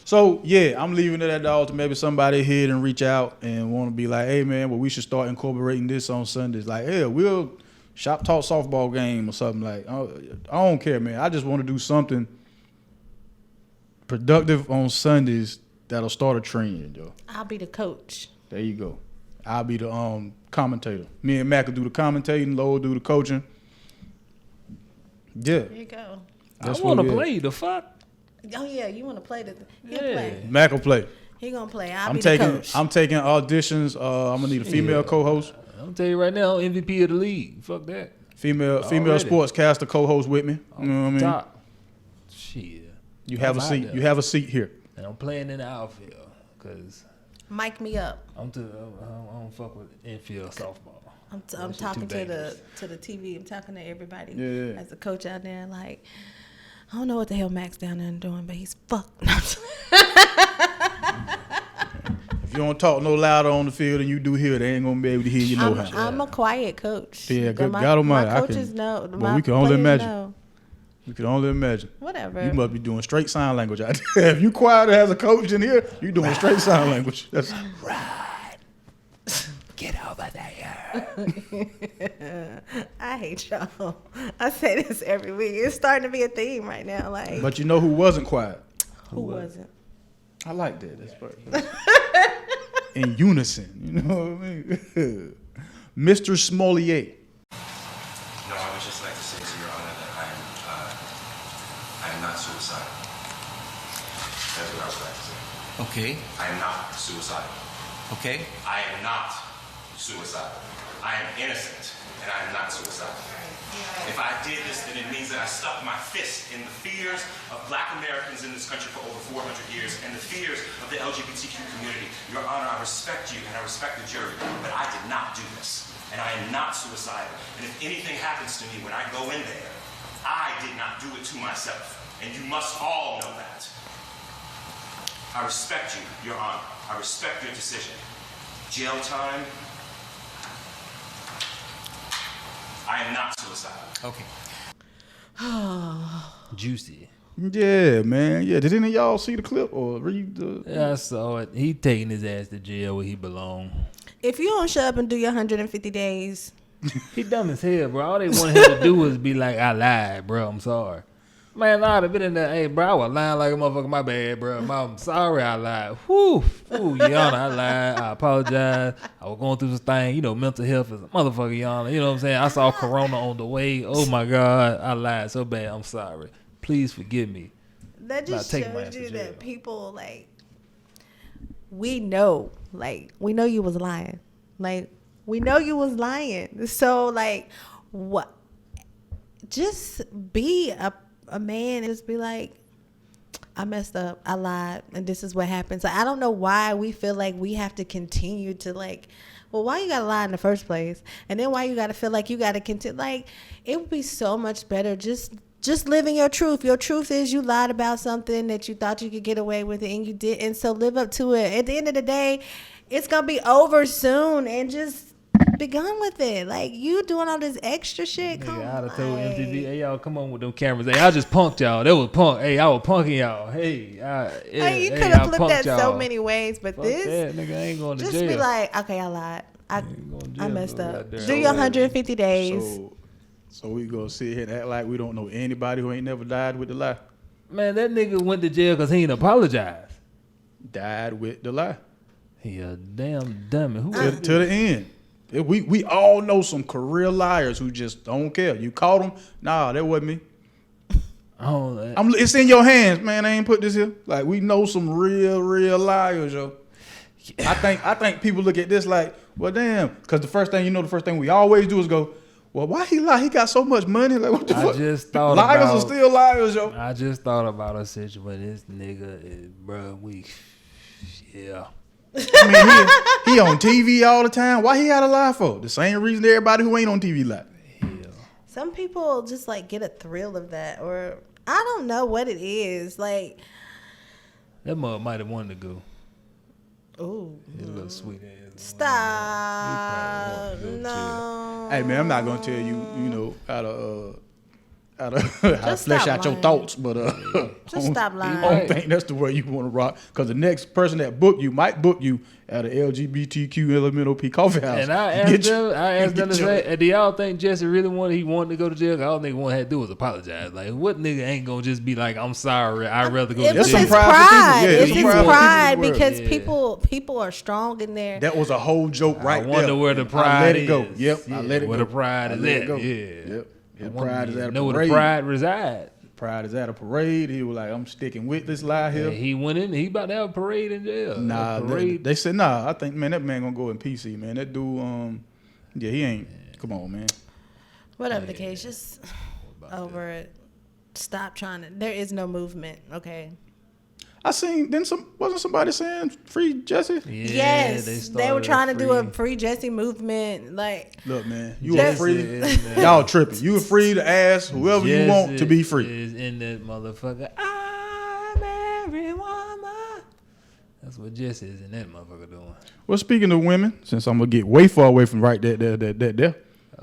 So, yeah, I'm leaving it at the altar. Maybe somebody here and reach out and want to be like, hey, man, well, we should start incorporating this on Sundays. Like, hey, we'll ShopTalk softball game or something. Like, I don't care, man. I just want to do something productive on Sundays that'll start a trend, yo. I'll be the coach. There you go. I'll be the commentator. Me and Mack will do the commentating. Lowe will do the coaching. Yeah. There you go. I want to play. The fuck? Oh, yeah, you want to play He'll play. Mack will play. He going to play. I'll be the coach. I'm taking auditions. I'm going to need a female co-host. I'm tell you right now, I'm MVP of the league. Fuck that. Female sportscaster co-host with me. You know what I mean? Top. Shit. You have a seat. You have a seat here. And I'm playing in the outfield because mic me up. I don't fuck with infield softball. I'm talking to the TV. I'm talking to everybody as a coach out there. Like, I don't know what the hell Max down there doing, but he's fucked. If you don't talk no louder on the field than you do here, they ain't gonna be able to hear you no how. I'm a quiet coach. Yeah, good God Almighty. My coaches know. But we can only imagine. Know. We can only imagine. Whatever. You must be doing straight sign language out there. If you quiet as a coach in here, you doing straight sign language. That's right. Get over there. I hate y'all. I say this every week. It's starting to be a theme right now. Like, but you know who wasn't quiet? Who wasn't? I like that. That's perfect. In unison, you know what I mean? Mr. Smollett. No, I would just like to say to Your Honor that I am not suicidal. That's what I was trying to say. Okay. I am not suicidal. Okay. I am not suicidal. I am innocent, and I am not suicidal. If I did this, then it means that I stuck my fist in the fears of Black Americans in this country for over 400 years and the fears of the LGBTQ community. Your Honor, I respect you and I respect the jury, but I did not do this. And I am not suicidal. And if anything happens to me when I go in there, I did not do it to myself, and you must all know that. I respect you, Your Honor. I respect your decision. Jail time. I am not suicidal. Okay. Juicy. Yeah, man. Yeah. Did any of y'all see the clip or read the? Yeah, I saw it. He taking his ass to jail where he belong. If you don't shut up and do your 150 days, He dumb as hell, bro. All they wanted him to do was be like, I lied, bro. I'm sorry. Man, I'd have been in there. Hey, bro, I was lying like a motherfucker. My bad, bro. I'm sorry I lied. Whew. Ooh, Your Honor, I lied. I apologize. I was going through this thing. You know, mental health is a motherfucker, Your Honor. You know what I'm saying? I saw Corona on the way. Oh, my God. I lied so bad. I'm sorry. Please forgive me. that just Not taking my shows ass to you jail. that people, like, we know you was lying. Like, we know you was lying. So, like, what? Just be a man and just be like, I messed up, I lied, and this is what happened. So I don't know why we feel like we have to continue to, like, well, why you gotta lie in the first place? And then why you gotta feel like you gotta continue? Like, it would be so much better just living your truth. Your truth is you lied about something that you thought you could get away with it and you did. And so live up to it. At the end of the day, it's going to be over soon and just be gone with it. Like, you doing all this extra shit. Come Nigga, I'd have told on. MTV, hey, y'all, come on with them cameras. Hey, I just punked y'all. That was punk. Hey, I was punking y'all. Hey, Hey, you could have flipped that so many ways, but Fuck this, that, nigga, I ain't going to just jail. be like, okay, I lied. I going to jail, messed bro. up. Goddamn. Do your 150 days. So we gonna sit here and act like we don't know anybody who ain't never died with the lie. Man, that nigga went to jail because he ain't apologized. Died with the lie. He a damn dummy. Who To the end. We all know some career liars who just don't care. You caught them? Nah, that wasn't me. It's in your hands, man. I ain't put this here. Like, we know some real liars, yo. I think people look at this like, well, damn, because the first thing we always do is go, well, why he lie? He got so much money. Like, what the fuck? Just thought liars are still liars, yo. I just thought about a situation. This nigga is, bro, yeah. I mean, he on TV all the time. Why he had to lie for? The same reason everybody who ain't on TV lie. Some people just, like, get a thrill of that, or I don't know what it is. Like, That mother might have wanted to go. ooh. His little sweet ass. Stop. He probably wanted to go No. Hey, man, I'm not gonna tell you, how to Just flesh stop out your lying. thoughts, but Just stop lying. I don't think that's the way you want to rock, because the next person that book you might book you at an LGBTQ LMNOP coffee house. And I asked them to say, do y'all think Jussie really wanted to go to jail? All nigga had to do was apologize. Like, what nigga ain't gonna just be like, I'm sorry, I'd rather go to It was some his jail. pride for pride. people. Yeah, It's some his pride for pride people. because Yeah. people are strong in there. That was a whole joke right there. I wonder where the And pride I let it is. go. Yep, I Yeah, let it where go. the pride I is let it at. go. Yeah. Yep. His I wonder pride is at a know where parade. the pride resides. Pride is at a parade. He was like, I'm sticking with this lie here. Yeah, he went in. He about to have a parade in jail. Nah, A parade. they said, nah, I think, man, that man gonna go in PC, man. That dude, yeah, he ain't. Come on, man. Whatever the case, just over it. Stop trying to. There is no movement. Okay. I seen, wasn't somebody saying free Jussie? Yeah, Yes, they were started trying to do a free- free Jussie movement. Like, Look, man, you Jussie are free. is in Y'all tripping. You are free to ask whoever you want to be free. Is in that motherfucker. I'm every woman. That's what Jussie is in that motherfucker doing. Well, speaking of women, since I'm gonna get way far away from right there.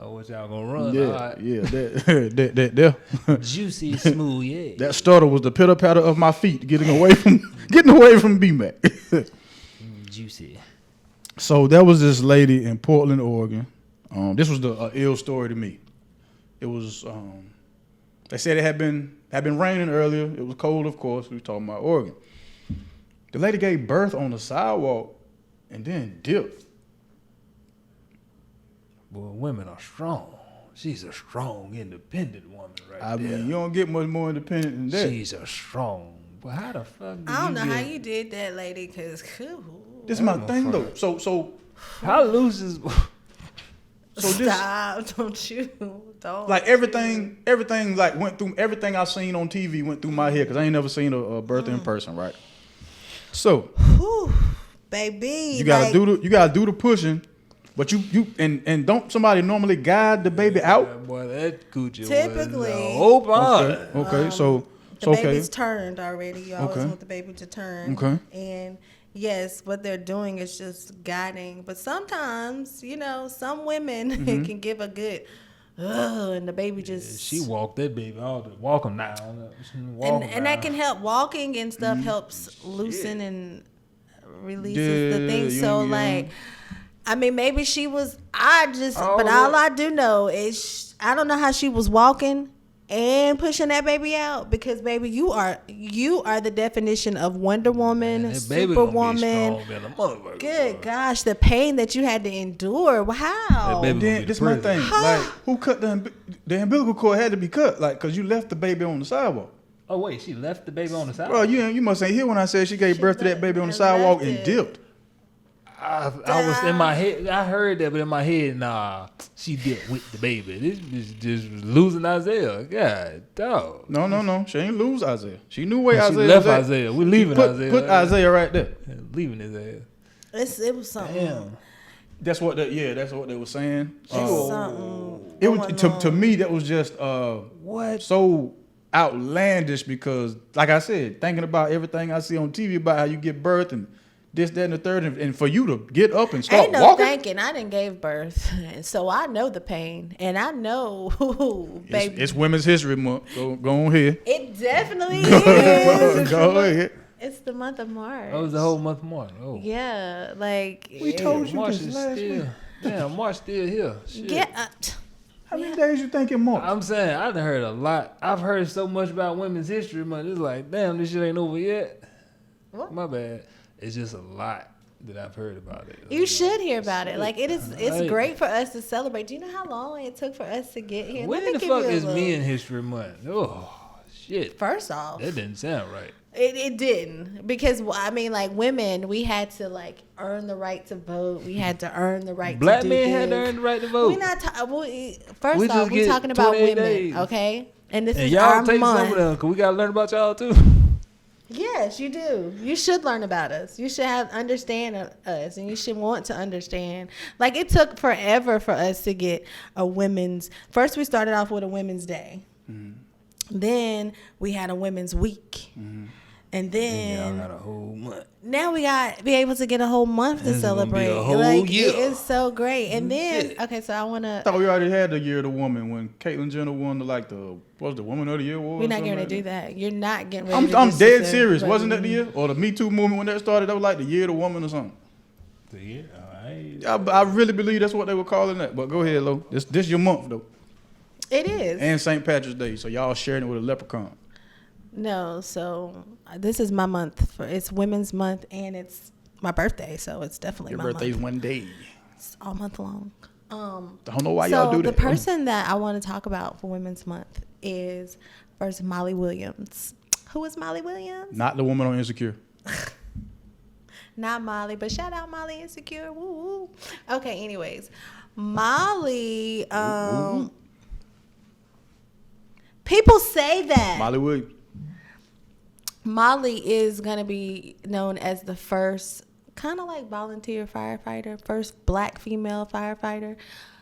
Oh, what y'all gonna run? Yeah, All right. yeah, that. Juicy smooth, yeah. That stutter was the pitter patter of my feet getting away from B Mack. Juicy. So there was this lady in Portland, Oregon. This was the ill story to me. It was they said it had been raining earlier. It was cold, of course. We were talking about Oregon. The lady gave birth on the sidewalk and then dipped. Boy, women are strong. She's a strong, independent woman right I there. mean, you don't get much more independent than that. She's a strong. But how the fuck? I don't know how you did that, lady. Cause This is my thing though. So How loose is? So this, stop! Don't you? Don't. like everything like went through everything I seen on TV went through my head because I ain't never seen a birth in person, right? So Whew, baby, you gotta do the pushing But you and don't somebody normally guide the baby out? Yeah, boy, that coochie Typically. was Okay, so The okay. baby's turned already. You always Okay. want the baby to turn. Okay. And yes, what they're doing is just guiding. But sometimes, you know, some women Mm-hmm. can give a good, and the baby Yeah, just. she walked that baby all the walk him now. and that can help. Walking and stuff Mm-hmm. helps loosen and releases the Yeah, thing. So, yeah. like, I mean, maybe she was. But Oh, all I do know is I don't know how she was walking and pushing that baby out, because baby, you are the definition of Wonder Woman, that baby gonna be Superwoman. strong than a motherfucker, Good boy. gosh, the pain that you had to endure. How? baby- Then be this the my president. thing. Like, who cut the umbilical cord had to be cut? Like, cause you left the baby on the sidewalk. Oh wait, she left the baby on the side. Bro, you must ain't hear when I said she gave birth to that baby on the I sidewalk left and it. dipped. I was in my head. I heard that, but in my head, nah, she dipped with the baby. This bitch just was losing Isaiah. God, dog. No. She ain't lose Isaiah. She knew where She Isaiah left was at. Isaiah. We leaving Put Isaiah. Put Isaiah right there. Leaving his ass. It was something. Damn. That's what they were saying. Something. It was going to on. me that was just What? so outlandish, because like I said, thinking about everything I see on TV about how you give birth and this, that, and the third, and for you to get up and start Ain't no walking. thinking. I didn't gave birth, so I know the pain, and I know, baby. It's Women's History Month. Go on here. It definitely is. Go ahead. It's the month of March. That was the whole month of March. Oh. Yeah, like We told you March this is last still. week. Damn, March still here. Shit. Get up. How many days you think in March? I'm saying I done heard a lot. I've heard so much about Women's History Month. It's like, damn, this shit ain't over yet. What? My bad. It's just a lot that I've heard about it. You should hear about it. Like it's Right. great for us to celebrate. Do you know how long it took for us to get here? When Let me the give fuck you a is little- Men History Month? Oh, shit. First off, That didn't sound right. it didn't, because I mean, like women, we had to like earn the right to vote. We had to earn the right. Black to do men had to this. earn the right to vote. We're not. First We off, just we're get talking about 28 women, days. okay? And this And is y'all our take month. some of them, because we got to learn about y'all too. Yes, you do. You should learn about us. You should understand us, and you should want to understand. Like it took forever for us to get a women's. First, we started off with a Women's Day. Then we had a Women's Week, and then Y'all got a whole month. now we got be able to get a whole month to This is gonna be celebrate. a whole Like year. it is so great. And then Shit. okay, so I want I to. thought we already had the Year of the Woman when Caitlyn Jenner won the Woman of the Year award. We're or not something going to like do that. You're not getting ready. to I'm do dead something, serious. but- Wasn't that the year? Or the Me Too movement when that started? That was like the Year of the Woman or something. Yeah, I really believe that's what they were calling that. But go ahead, Lo. This your month though, It is. and St. Patrick's Day, so y'all sharing it with a leprechaun. No, so this is my month. It's Women's Month, and it's my birthday, so it's definitely Your my birthday's month. one day. It's all month long. Don't know why So y'all do the that. person that I want to talk about for Women's Month is first Molly Williams. Who is Molly Williams? Not the woman on Insecure. Not Molly, but shout out Molly Insecure. Woo woo. Okay, anyways, Molly. People say that Molly Williams. Molly is going to be known as the first kind of like volunteer firefighter, first black female firefighter.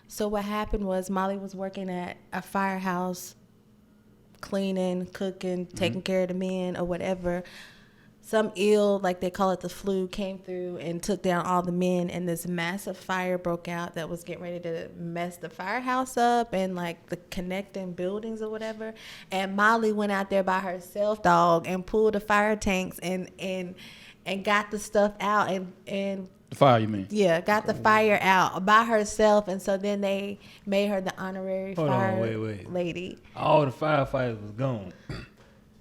So what happened was Molly was working at a firehouse, cleaning, cooking, taking care of the men or whatever. Some ill, like they call it the flu, came through and took down all the men, and this massive fire broke out that was getting ready to mess the firehouse up and like the connecting buildings or whatever. And Molly went out there by herself, dog, and pulled the fire tanks and got the stuff out and The fire, you mean? yeah, got the fire out by herself. And so then they made her the honorary Hold on, fire wait. lady. All the firefighters was gone,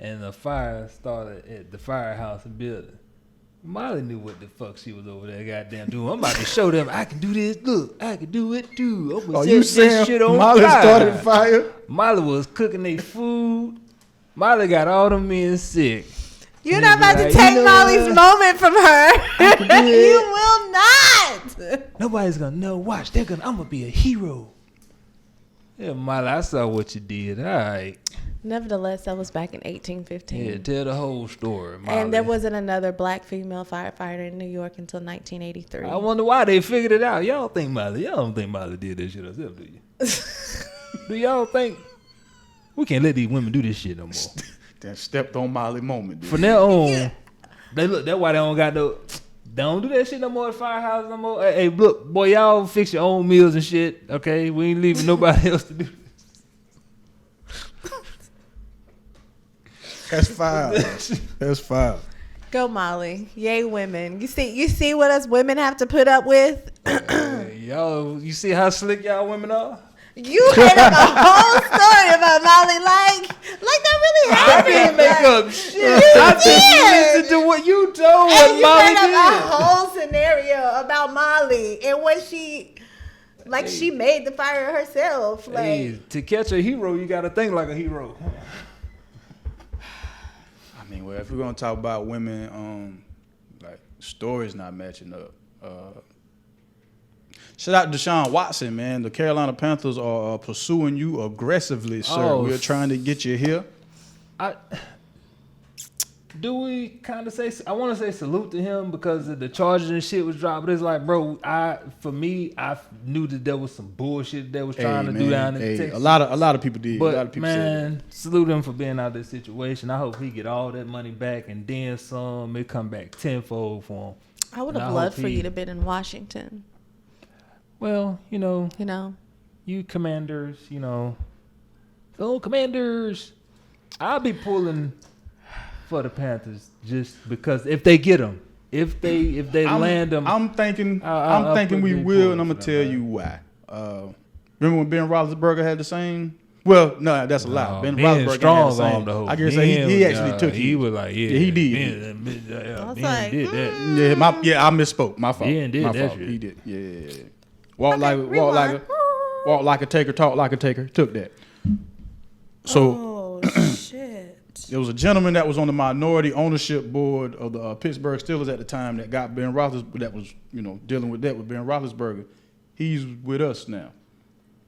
and the fire started at the firehouse and building. Molly knew what the fuck she was over there goddamn doing. I'm about to show them I can do this. Look, I can do it too. I'm gonna Oh, set you this saying shit on Molly fire. started fire? Molly was cooking their food. Molly got all them men sick. You're Nigga, not about to like, take you know Molly's what? moment from her. can do You it. will not. Nobody's gonna know. Watch, I'm gonna be a hero. Yeah, Molly, I saw what you did. All right. Nevertheless, that was back in 1815. Yeah, tell the whole story, Molly. And there wasn't another black female firefighter in New York until 1983. I wonder why they figured it out. Y'all don't think Molly did that shit herself, do you? Do y'all think we can't let these women do this shit no more? That stepped on Molly moment. Dude. From now on, that's why they don't got no. They don't do that shit no more at firehouse no more. Hey, look, boy, y'all fix your own meals and shit. Okay, we ain't leaving nobody else to do. That's five. That's five. Go Molly. Yay women. You see what us women have to put up with? Y'all, you see how slick y'all women are? You made up a whole story about Molly like that really I happened. didn't make Like, up shit. You I just did. listened to what you told and what you Molly made up a did. whole scenario about Molly and what she she made the fire herself. Like Hey, to catch a hero, you gotta think like a hero. I mean, well, if we're gonna talk about women, like stories not matching up. Shout out to Deshaun Watson, man. The Carolina Panthers are pursuing you aggressively, sir. Oh, We're trying to get you here. Do we kind of say? I want to say salute to him because of the charges and shit was dropped. But it's like, bro, I knew that there was some bullshit that was trying to do down in Texas. A lot of people did. But a lot of people said man, salute him for being out of this situation. I hope he get all that money back and then some. It come back tenfold for him. I would And have I loved hope for he- you to been in Washington. Well, you know, You you commanders, commanders. I'll be pulling for the Panthers just because if they get them, if they land them, I'm thinking I'll thinking put we big will, points and I'm gonna for tell them, you why. Remember when Ben Roethlisberger had the same? Well, no, that's a lie. Ben Roethlisberger strong had the same. arm the whole. I guess he actually took it. He was like, yeah, he did. I was Ben like, did that. Yeah, I misspoke. My fault. Ben did My that fault. shit. He did. Yeah. Walk rewind. like a taker, talk like a taker. Took that. So oh shit. there was a gentleman that was on the minority ownership board of the Pittsburgh Steelers at the time that got Ben Roethlisberger. That was dealing with that with Ben Roethlisberger. He's with us now.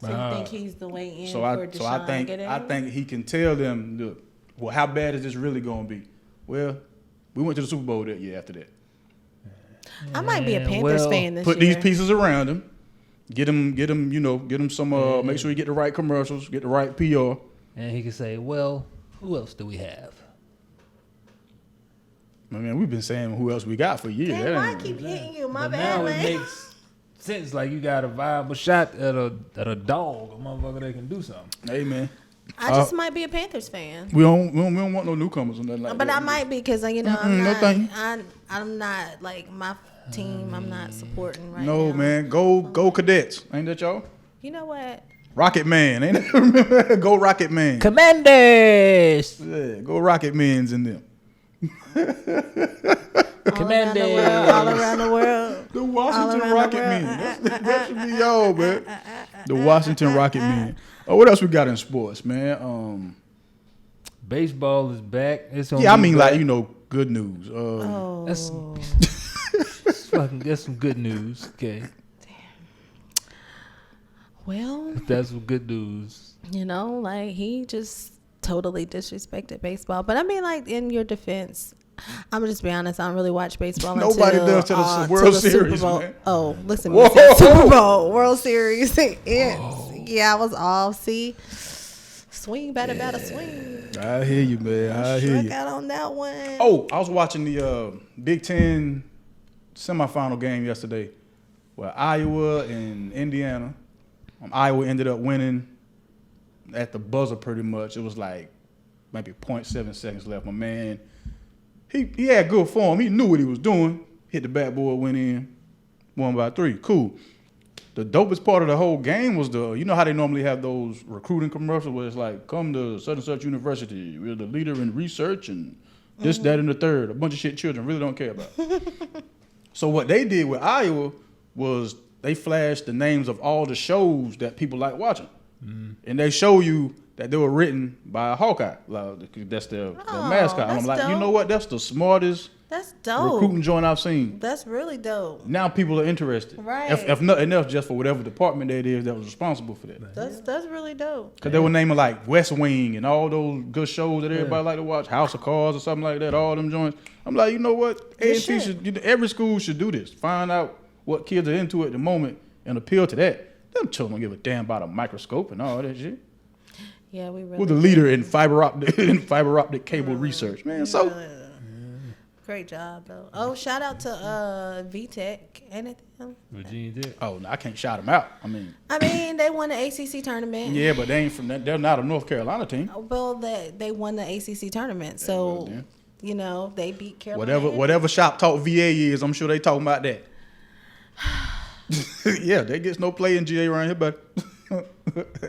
So you think he's the way in So for Deshaun I think he can tell them, look, well, how bad is this really going to be? Well, we went to the Super Bowl that year after that. I might be a Yeah, Panthers well, fan this Put year. these pieces around him. Get him some. Make sure you get the right commercials, get the right PR. And he can say, well, who else do we have? I mean, we've been saying who else we got for years. Damn, That why I ain't- keep hitting you? My But bad, now man. it makes sense. Like you got a viable shot at a dog, a motherfucker that can do something. Hey man, I just might be a Panthers fan. we don't want no newcomers or nothing like But that. I might be because I'm no not. thank you. I'm not like my team. I'm not supporting right now. No man, go Cadets. Ain't that y'all? You know what? Rocket Man, ain't it? Remember? Go Rocket Man. Commanders. Yeah, go Rocket Mans in them. Commanders. All around the world. The All Washington around the Rocket world. Men. That should be y'all, man. The Washington Rocket Men. Oh, what else we got in sports, man? Baseball is back. It's gonna Yeah, I be mean, back. like, good news. Oh. That's some good news. Okay, Well, that's some good news. like he just totally disrespected baseball. But I mean, like in your defense, I'm gonna just be honest. I don't really watch baseball. Nobody until, does till the World till the Super Series, Bowl. man. Oh, listen, Whoa. when it said Super Bowl, World Series ends. Yeah, I was off. See, swing, batter, swing. I hear you, man. I hear Struck you. out on that one. Oh, I was watching the Big Ten semifinal game yesterday, where Iowa and Indiana. Iowa ended up winning at the buzzer pretty much. It was like maybe 0.7 seconds left. My man, he had good form. He knew what he was doing. Hit the backboard, went in, won by 3. Cool. The dopest part of the whole game was how they normally have those recruiting commercials where it's like, come to such and such university. We're the leader in research and this, that, and the third. A bunch of shit children really don't care about. So what they did with Iowa was they flashed the names of all the shows that people like watching. And they show you that they were written by a Hawkeye. Like, that's their mascot. And I'm that's like, you dope. know what? That's the smartest That's dope. recruiting joint I've seen. That's really dope. Now people are interested. Right. If nothing else, just for whatever department that is that was responsible for that. That's really dope. Because they were naming like West Wing and all those good shows that everybody like to watch, House of Cards or something like that, all them joints. I'm like, you know what? Every school should do this. Find out what kids are into at the moment and appeal to that. Them children don't give a damn about a microscope and all that shit. Yeah, we really. We're the leader in fiber optic cable research, man. So Great job though. Oh, shout out to VTech. Ain't it them? Virginia Tech. oh, no, I can't shout them out. I mean, they won the ACC tournament. yeah, but they ain't from that. They're not a North Carolina team. Well, they won the ACC tournament, so then. you know they beat Carolina. Whatever ShopTalk VA is, I'm sure they talking about that. Yeah, they get no play in GA around here, but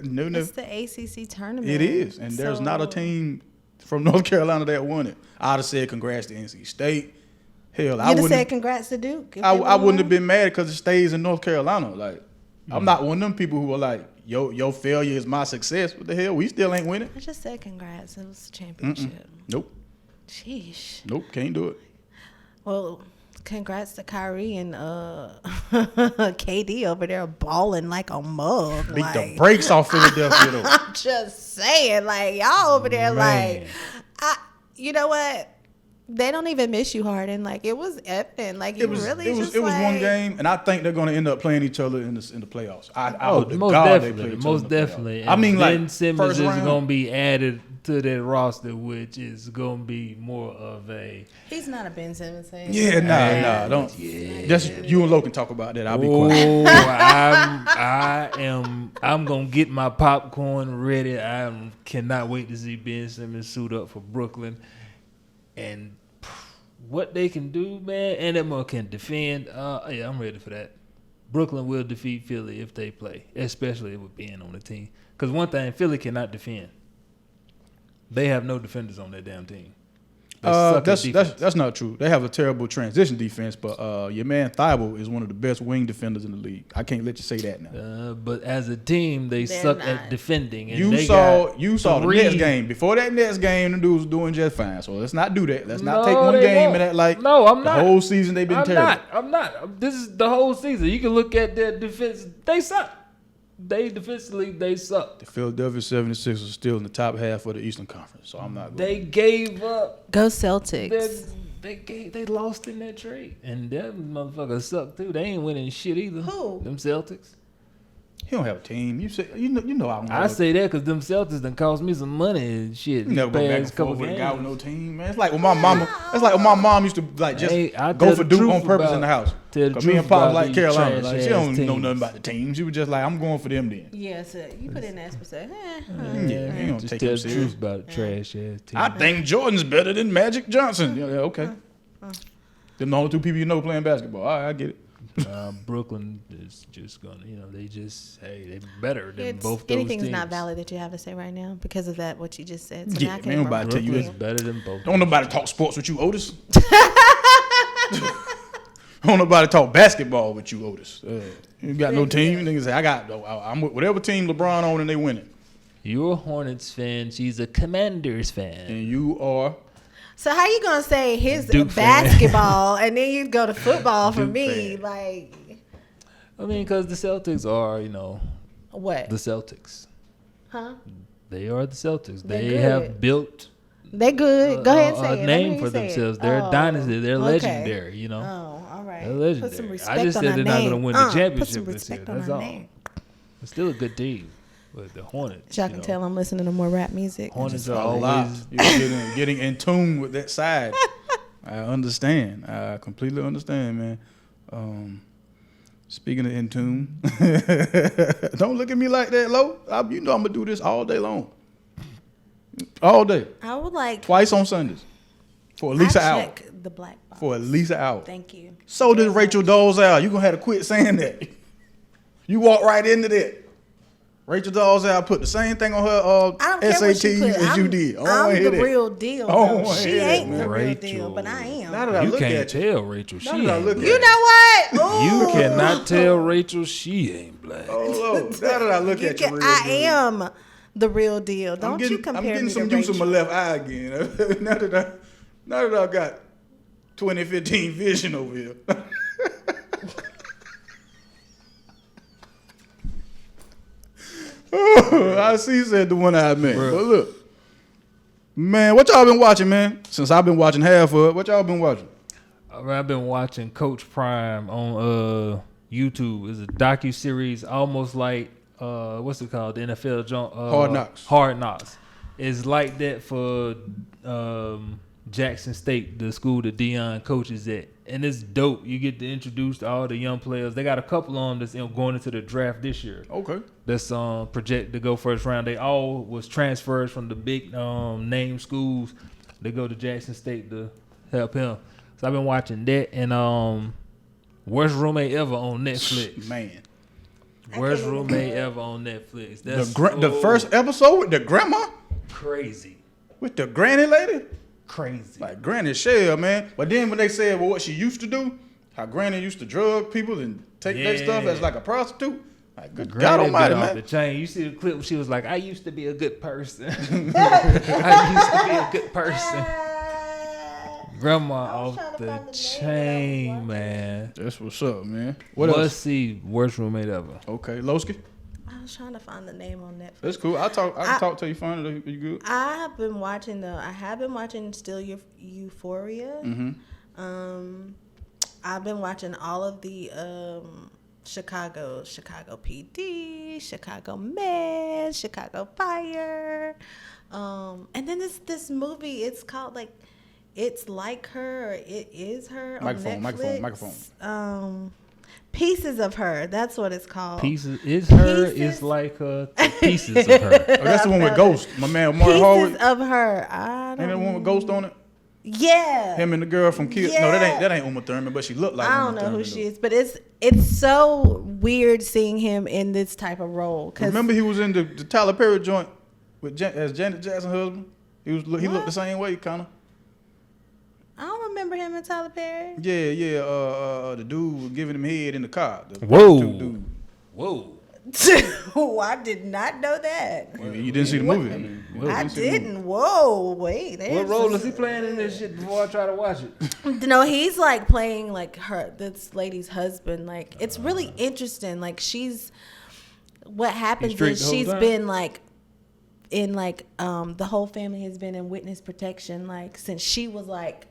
no. It's the ACC tournament. It is, and there's not a team from North Carolina that won it. I'd have said congrats to NC State. Hell, I You'd have wouldn't. said congrats to Duke. I wouldn't have been mad because it stays in North Carolina. Like, I'm not one of them people who are like, your failure is my success. What the hell? We still ain't winning. I just said congrats. It was a championship. Nope. Sheesh. Nope. Can't do it. Well, congrats to Kyrie and KD over there balling like a mug. Beat the brakes off Philadelphia though. I'm just saying, like y'all over there, Man. like, you know what? They don't even miss you, Harden. Like it was effing. Like It was one game, and I think they're going to end up playing each other in the playoffs. I hope to most God they play definitely, each other most in the playoffs. definitely. I mean, like Ben Simmons first is round. going to be added to that roster, which is going to be more of a. He's not a Ben Simmons fan. Yeah, nah, don't. Yeah. That's you and Lowe can talk about that. I'll be quiet. I'm gonna get my popcorn ready. I cannot wait to see Ben Simmons suit up for Brooklyn, and what they can do, man. And that more can defend. Yeah, I'm ready for that. Brooklyn will defeat Philly if they play, especially with being on the team. Because one thing, Philly cannot defend. They have no defenders on their damn team. That's not true. They have a terrible transition defense, but your man Thibault is one of the best wing defenders in the league. I can't let you say that now. But as a team, they They're suck not. at defending. And You they saw got the three- Nets game. Before that Nets game, the dudes was doing just fine. So let's not do that. Let's not No, take one they game won't. and act like No, I'm the not. whole season they've been terrible. I'm not. This is the whole season. You can look at their defense. They suck. They suck. The Philadelphia 76ers are still in the top half of the Eastern Conference, so I'm not going. They gave up. Go Celtics. They lost in that trade, and them motherfuckers suck too. They ain't winning shit either. Who? Them Celtics. He don't have a team. You know I say that because them Celtics done cost me some money and shit. You never go back and past couple forth with a guy with games. no team, man. It's like when my mama. It's like when my mom used to like just Hey, I go tell for the Duke truth on purpose about- in the house. tell the Cause me truth and Pop about like these Carolina. trash Like, she don't ass know teams. nothing about the team. She was just like, I'm going for them then. Yeah, so you put in that say, Yeah, you don't Just take tell him the serious. truth about the trash ass team. I think Jordan's better than Magic Johnson. Yeah, okay. Them the only two people you know playing basketball. All right, I get it. Brooklyn is just gonna, they better than both those anything's teams. not valid that you have to say right now because of that what you just said. So Yeah, now I man, can't nobody tell you Brooklyn's this. better than both. Don't nobody talk sports with you, Otis. Don't nobody talk basketball with you, Otis. You got no team. Niggas say, I'm with whatever team LeBron on and they winning. You're a Hornets fan. She's a Commanders fan. And you are. So how you gonna say his Duke fan. basketball and then you go to football for Duke me? fan. Like I mean, because the Celtics are, what? the Celtics. Huh? They are the Celtics. They're They good. have built They good. Go ahead and say a it. Let me name hear for you say it. themselves. They're a dynasty. They're okay. legendary. Oh, all right. They're Put legendary. some I respect just on said our they're not name. going to win the Put some championship this year. respect on That's our all. name. It's still a good team, but the Hornets. Y'all can tell I'm listening to more rap music. Hornets A are lot. always. You're getting in tune with that side. I understand. I completely understand, man. Speaking of in tune, don't look at me like that, Lowe. You know I'm gonna do this all day long, all day, I would like twice on Sundays, for at least an hour. check the black box. For at least an hour. Thank you. So did Rachel Dolezal. You gonna have to quit saying that. You walk right into that. Rachel Dolezal put the same thing on her I don't care what she SATs put. as you did. I don't wanna I'm hear the that. real deal. I don't though. wanna She hear that, ain't man. the real Rachel. deal, but I am. Now that I You look can't at you, tell Rachel she now that I ain't look black. at You know what? You Ooh. cannot tell Rachel she ain't black. Oh, Lord. Now that I look at you, real I good. am the real deal. Don't you compare I'm getting me some to juice in Rachel. my left eye again. now that I got 2015 vision over here. I see said the one-eyed man. Bruh. But look, man, what y'all been watching, man? Since I've been watching half of it, what y'all been watching? I've been watching Coach Prime on YouTube. It's a docu-series almost like, what's it called? The NFL joint. Hard Knocks. Hard Knocks. It's like that for Jackson State, the school that Deion coaches at. And it's dope. You get to introduce to all the young players. They got a couple on that's going into the draft this year. Okay. That's projected to go first round. They all was transfers from the big name schools. They go to Jackson State to help him. So I've been watching that and Worst Roommate Ever on Netflix. Man. Worst Roommate Ever on Netflix. That's The first episode with the grandma? crazy. With the granny lady? Crazy. Like Granny Shell, man. But then when they said what she used to do, how Granny used to drug people and take their stuff as like a prostitute. Like, good God Granny Almighty, been off man. the chain. You see the clip where she was like, I used to be a good person. I used to be a good person. Grandma off trying to the find the name chain, of that man. That's what's up, man. What Must else? see Worst Roommate Ever. Okay, Lowski. I was trying to find the name on Netflix. That's cool. I can talk till you find it. You good? I have been watching Still Euphoria. Mm-hmm. I've been watching all of the Chicago PD, Chicago Med, Chicago Fire. And then this movie, it's called like It's Like Her or It Is Her on Netflix. Pieces of Her. That's what it's called. Pieces is her. It's like pieces of her. Oh, that's the one with Ghost. My man Martin Pieces Hardwick. of Her. I Ain't don't that one with Ghost on it? Yeah. Him and the girl from Kill. Yeah. No, that ain't Uma Thurman, but she looked like I Uma don't know Thurman, who though. she is, but it's so weird seeing him in this type of role. Remember he was in the Tyler Perry joint with as Janet Jackson's husband? He looked the same way, kind of. I don't remember him in Tyler Perry. Yeah. The dude was giving him head in the car. The Whoa. prostitute dude. Whoa. Oh, I did not know that. You didn't see the movie. I didn't. Whoa, wait. What role is he playing in this shit before I try to watch it? No, he's like playing like this lady's husband. Like it's really interesting. Like what happens is she's been like in like the whole family has been in witness protection like since she was like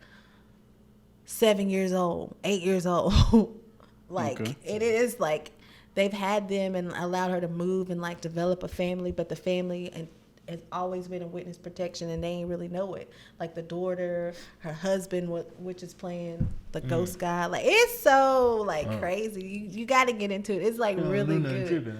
7 years old, 8 years old. Like Okay. it is like they've had them and allowed her to move and like develop a family, but the family has always been in witness protection and they ain't really know it. Like the daughter, her husband, which is playing the ghost guy. Like it's so like crazy. You got to get into it. It's like really good.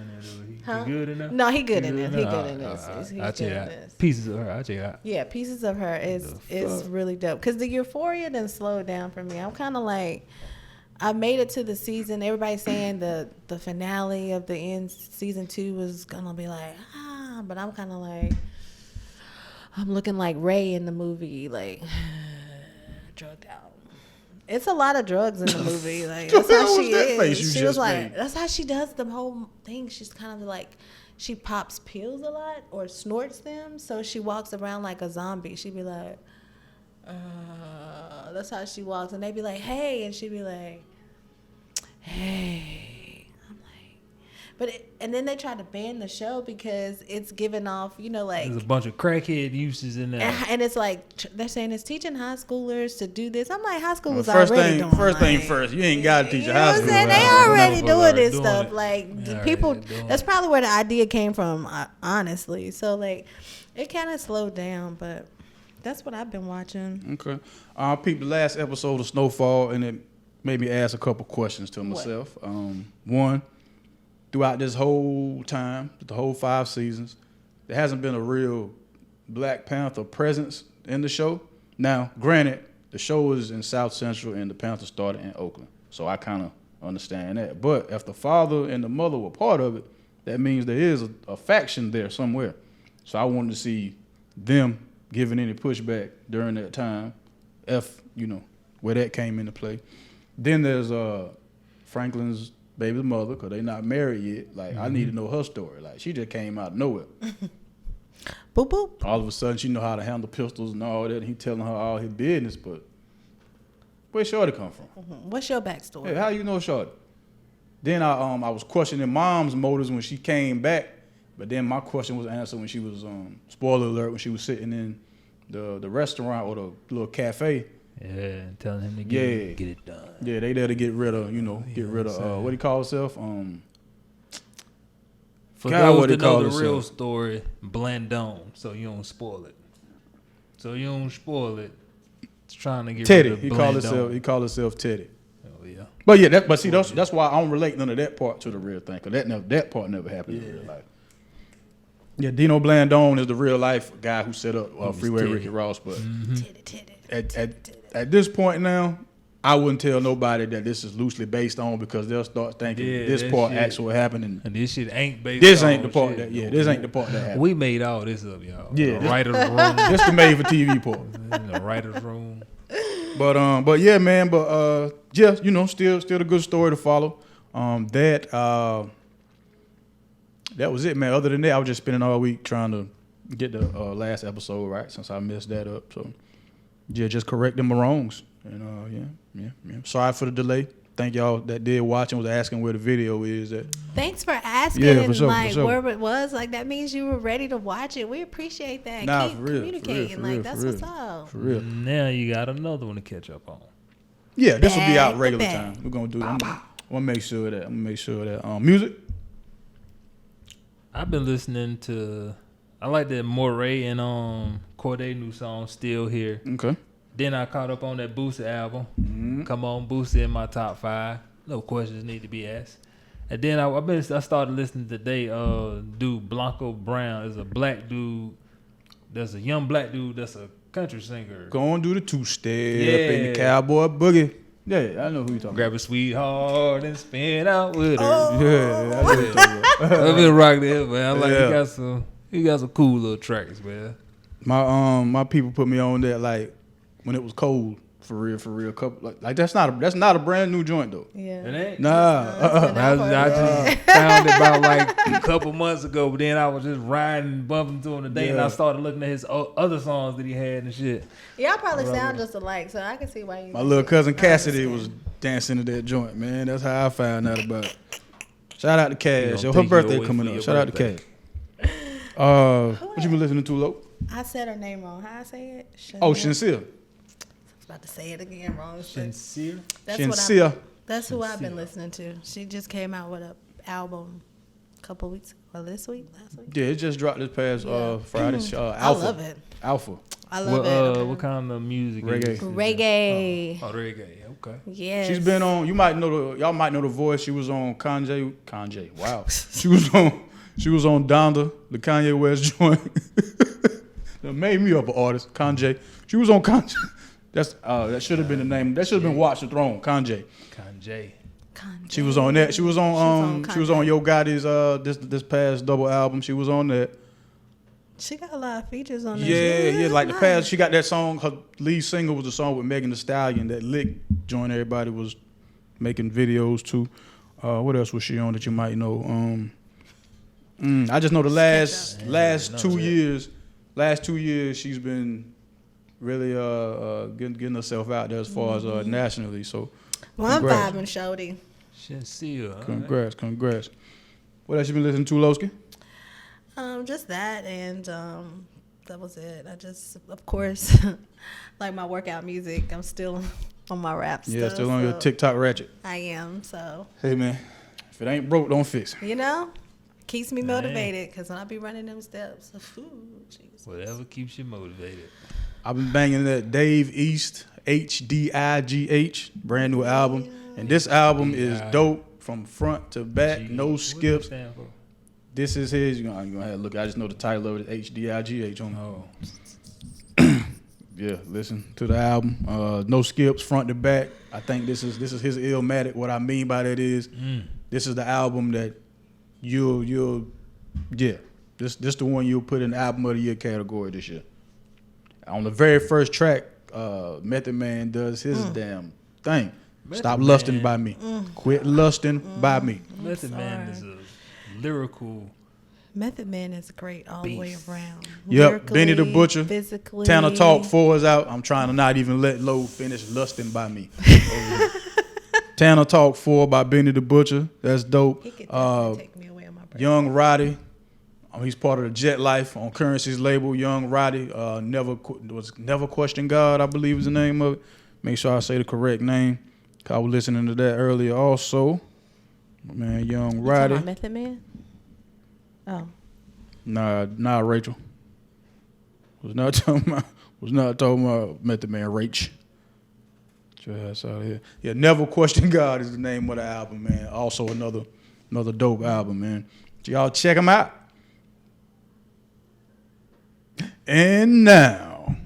Huh? He good enough? No, he good in this. He good in this. He's I'll good check in it out. this. Pieces of her. I'll check it out. Yeah, Pieces of Her is really dope. Because the Euphoria done slowed down for me. I'm kind of like, I made it to the season. Everybody's saying the finale of the end, season 2 was going to be like, but I'm kind of like, I'm looking like Ray in the movie, like, drugged out. It's a lot of drugs in the movie. Like that's how she is. She was like, that's how she does the whole thing. She's kind of like, she pops pills a lot or snorts them, so she walks around like a zombie. She'd be like, that's how she walks, and they'd be like, hey, and she'd be like, hey. And then they tried to ban the show because it's giving off, like there's a bunch of crackhead uses in there, and it's like they're saying it's teaching high schoolers to do this. I'm like, high schoolers already doing First thing first, you ain't got to teach a high school. They already doing this stuff. It. Like the people, that's probably where the idea came from, honestly. So like, it kind of slowed down, but that's what I've been watching. Okay, I peeped the last episode of Snowfall, and it made me ask a couple questions to myself. One. Throughout this whole time, the whole 5 seasons, there hasn't been a real Black Panther presence in the show. Now, granted, the show is in South Central and the Panthers started in Oakland, so I kind of understand that. But if the father and the mother were part of it, that means there is a faction there somewhere. So I wanted to see them giving any pushback during that time, where that came into play. Then there's Franklin's baby's mother, because they not married yet. Like, I need to know her story. Like, she just came out of nowhere. Boop, boop. All of a sudden, she know how to handle pistols and all that. And he telling her all his business, but Where Shorty come from? What's your backstory? Hey, how you know Shorty? Then I was questioning mom's motives when she came back, but then my question was answered when she was spoiler alert, when she was sitting in the restaurant or the little cafe. Yeah, and telling him to get it done. Yeah, they there to get rid of what do you call herself? For God, those what that they call know the real themselves. story, Blandone, so you don't spoil it. It's trying to get Teddy. rid of He Blandone. called himself Teddy. Oh yeah. But yeah, that's why I don't relate none of that part to the real thing, because that part never happened in real life. Yeah, Dino Blandone is the real life guy who set up Freeway Teddy. Ricky Ross. But Titty. at this point now, I wouldn't tell nobody that this is loosely based on, because they'll start thinking this that part shit. actually happened. And this shit ain't based This on ain't the part shit. this ain't the part that happened. We made all this up, y'all. Yeah, The writer's room. This the made for TV part. In the writer's room. But yeah, man. But yeah, still a good story to follow. That was it, man. Other than that, I was just spending all week trying to get the last episode right, since I messed that up. So yeah, just correcting my wrongs. And yeah. Sorry for the delay. Thank y'all that did watch and was asking where the video is at. Thanks for asking. Yeah, for and sure, for like sure. where it was, like that means you were ready to watch it. We appreciate that. Nah, Keep for real, communicating. for real, like that's for what's real. up. For real. Now you got another one to catch up on. Yeah, this will be out Back regular to back. time. We're gonna do it. I'm gonna make sure of that. Music. I've been listening to. I like that Moray and Corday new song "Still Here." Okay. Then I caught up on that Boosie album. Mm-hmm. Come on, Boosie in my top 5. No questions need to be asked. And then I started listening today. Dude Blanco Brown is a black dude. There's a young black dude that's a country singer. Go on, do the 2-step in the cowboy boogie. Yeah, I know who you talking Grab a sweetheart and spin out with her. about. Yeah, I know who you talking about. I've been rocking it, man. I like Yeah. he got some cool little tracks, man. My people put me on that like when it was cold. For real. Couple like that's not a brand new joint though. Yeah. It ain't. Nah. I just found it about like a couple months ago, but then I was just riding, bumping to him today, and Yeah. I started looking at his other songs that he had and shit. Y'all probably sound just alike, so I can see why you. My little cousin Cassidy was dancing to that joint, man. That's how I found out about it. Shout out to Cash. Gonna Her take birthday you away coming for up. your Shout out to birthday. Cash. What you been listening to, Lowe? I said her name wrong. How I say it? Oh, Chanel. Sincere. I was about to say it again wrong. Sincere. Sincere. That's who I've been listening to. She just came out with an album a couple weeks ago. Last week. Yeah, it just dropped this past Friday. Alpha. I love it. Alpha. I love it. What kind of music? Reggae. is it? Reggae. Oh, reggae. Okay. Yes. She's been on. Y'all might know the voice. She was on Kanye. Wow. She was on Donda, the Kanye West joint. That made me up an artist. Kanye. She was on Kanye. That should have been the name. That should have been Watch the Throne. Kanye. Kanye. She was on that. She was on Kanye. Yo Gotti's this past double album. She was on that. She got a lot of features on this. Yeah, like the nice. past. She got that song. Her lead single was a song with Megan Thee Stallion. That lick joint. Everybody was making videos to. What else was she on that you might know? I just know the last 2 years. Last 2 years, she's been really getting herself out there as far as nationally. So, Well, I'm congrats. vibing, shorty. Sincere. Congrats. What else you been listening to, Lowski? Just that, and that was it. I just, of course, like my workout music. I'm still on my rap stuff. Yeah, still on your so TikTok ratchet. I am. So Hey man, if it ain't broke, don't fix it. keeps me motivated because when I be running them steps, Jesus. Whatever keeps you motivated. I've been banging that Dave East, HDIGH, brand new album, and this album is dope from front to back, no skips. This is his. You're gonna have to look. I just know the title of it, HDIGH on it. Yeah, listen to the album. No skips, front to back. I think this is his Illmatic. What I mean by that is, this is the album that you'll this the one you'll put in the album of the year category this year. On the very first track, Method Man does his damn thing. Stop lusting by me. Quit lusting by me. Method Man is a lyrical Method Man is great all the way around. Yep, Benny the Lyrically, Butcher. physically. Tanner Talk 4 is out. I'm trying to not even let Lowe finish lusting by me. Tanner Talk 4 by Benny the Butcher. That's dope. He could definitely take me away on my birthday. Young Roddy. He's part of the Jet Life on Currency's label. Young Roddy. Never Question God, I believe is the name of it. Make sure I say the correct name. 'Cause I was listening to that earlier also. Man, Young You talking Roddy. about Method Man? Oh. Nah, Rachel. Was not talking about Method Man Rach. Get your ass out of here. Yeah, Never Question God is the name of the album, man. Also another dope album, man. So y'all check them out. And now,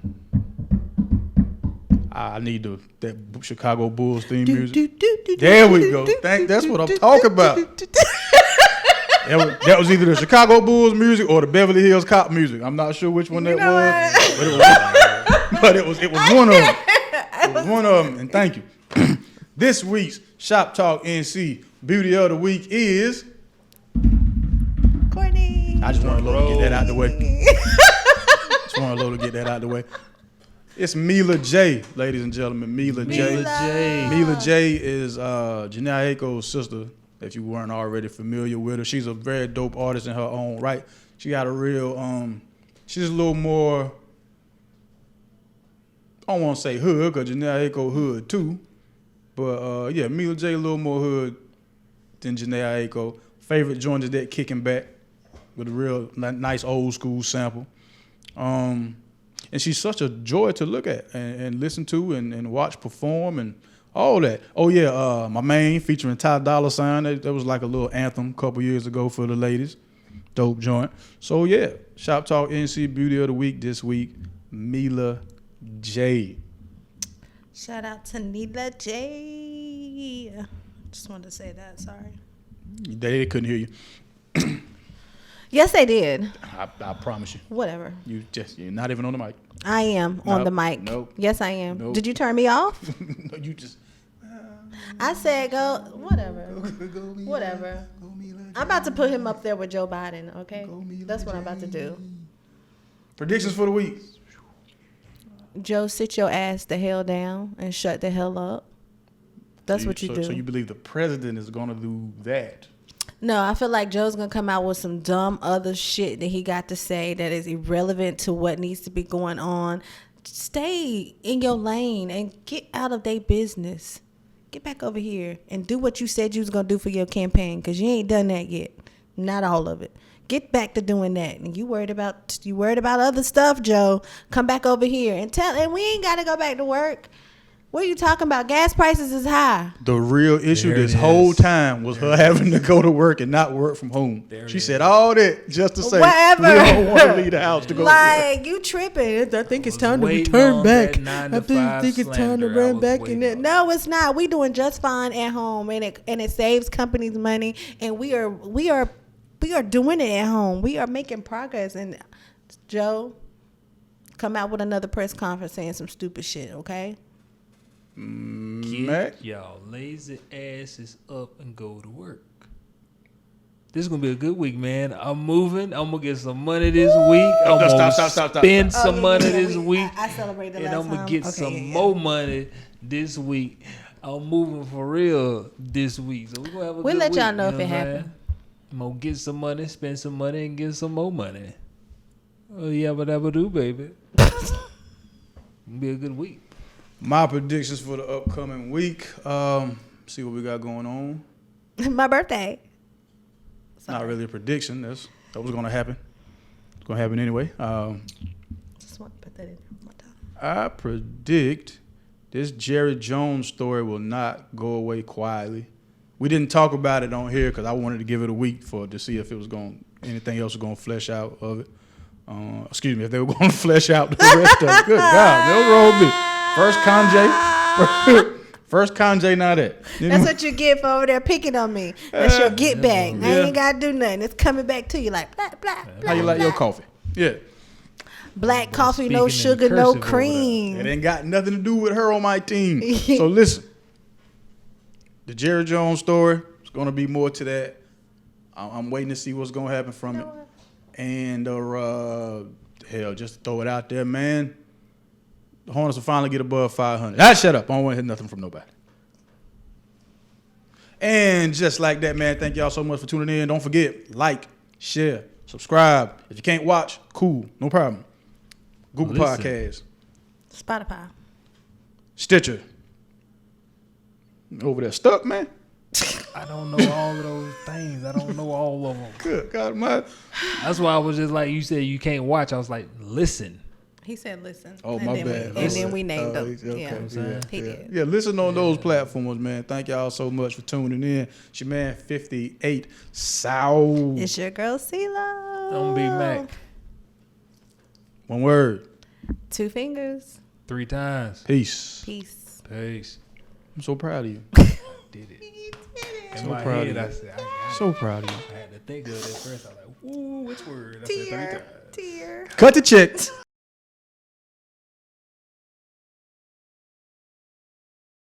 I need that Chicago Bulls theme music. There we go. That's what I'm talking about. That was either the Chicago Bulls music or the Beverly Hills Cop music. I'm not sure which one that was, but it was one of them. It was one of them, and thank you. This week's Shop Talk NC Beauty of the Week is Courtney. I just want Lowe to get that out the way. Just want Lowe to get that out the way. It's Mila J, ladies and gentlemen. Mila J. Mila J is Janae Aiko's sister, if you weren't already familiar with her. She's a very dope artist in her own right. She got a real, she's a little more, I don't want to say hood, because Janae Aiko hood too. But yeah, Mila J a little more hood than Janae Aiko. Favorite joint is that Kicking Back with a real nice old school sample. And she's such a joy to look at and listen to and watch perform and all that. Oh, yeah, my main featuring Ty Dolla $ign. That was like a little anthem a couple years ago for the ladies. Dope joint. So, yeah, Shop Talk NC Beauty of the Week this week, Mila J. Shout out to Mila J. Just wanted to say that. Sorry. They couldn't hear you. Yes, they did. I promise you. Whatever. You're not even on the mic. I am on the mic. Nope. Yes, I am. Nope. Did you turn me off? No, you just. I said go. Whatever. Whatever. I'm about to put him up there with Joe Biden. Okay. That's what I'm about to do. Predictions for the week. Joe, sit your ass the hell down and shut the hell up. That's what you do. So you believe the president is going to do that? No, I feel like Joe's going to come out with some dumb other shit that he got to say that is irrelevant to what needs to be going on. Stay in your lane and get out of their business. Get back over here and do what you said you was going to do for your campaign, because you ain't done that yet. Not all of it. Get back to doing that. And you worried about other stuff, Joe. Come back over here and we ain't got to go back to work. What are you talking about? Gas prices is high. The real issue this whole time was her having to go to work and not work from home. She said all that just to say whatever. We don't want to leave the house to go to work. Like, you tripping. I think it's time to return back. I think it's time to run back in it. No, it's not. We doing just fine at home, and it saves companies money, and we are doing it at home. We are making progress. And Joe, come out with another press conference saying some stupid shit, okay? Mack? Get y'all lazy asses up and go to work. This is gonna be a good week, man. I'm moving. I'm gonna get some money this week. I'm gonna spend some money this week. I celebrated and last I'm gonna time. get some more money this week. I'm moving for real this week, so we're gonna have a We'll good let week, y'all know if what it I'm happen. saying? I'm gonna get some money, spend some money, and get some more money. Oh yeah, whatever do, baby. It'll be a good week. My predictions for the upcoming week. See what we got going on. My birthday. Not really a prediction. That was going to happen. It's going to happen anyway. Just want to put that in there one time. I predict this Jerry Jones story will not go away quietly. We didn't talk about it on here because I wanted to give it a week to see if it was anything else was going to flesh out of it. Excuse me, if they were going to flesh out the rest of it. Good God, that was wrong with me. First Kanye, not that. That's what you get for over there picking on me. That's your get back. I ain't got to do nothing. It's coming back to you like blah, blah, blah. How you like your coffee? Yeah. Black coffee, no sugar, no cream. It ain't got nothing to do with her on my team. So listen, the Jerry Jones story is going to be more to that. I'm waiting to see what's going to happen from it. And hell, just throw it out there, man. The Hornets will finally get above 500. Shut up. I don't want to hear nothing from nobody. And just like that, man, thank y'all so much for tuning in. Don't forget, like, share, subscribe. If you can't watch, cool, no problem. Google Podcasts, Spotify, Stitcher. Over there stuck, man. I don't know all of those things. I don't know all of them. Good God, man. That's why I was just like, you said you can't watch. I was like, listen. He said listen. Oh, and my then bad. And then we named them. Okay, Yeah. He did. Yeah, listen on those platforms, man. Thank y'all so much for tuning in. It's your man 58 South. It's your girl CeeLo. Don't be Mac. One word. 2 fingers. 3 times. Peace. Peace. Peace. I'm so proud of you. Did it. You did it. In So my proud head, of I you. said, I got So it. proud of you. I had to think of it at first. I was like, ooh, which word? I said 3 Tear. times. Tear. Cut the check.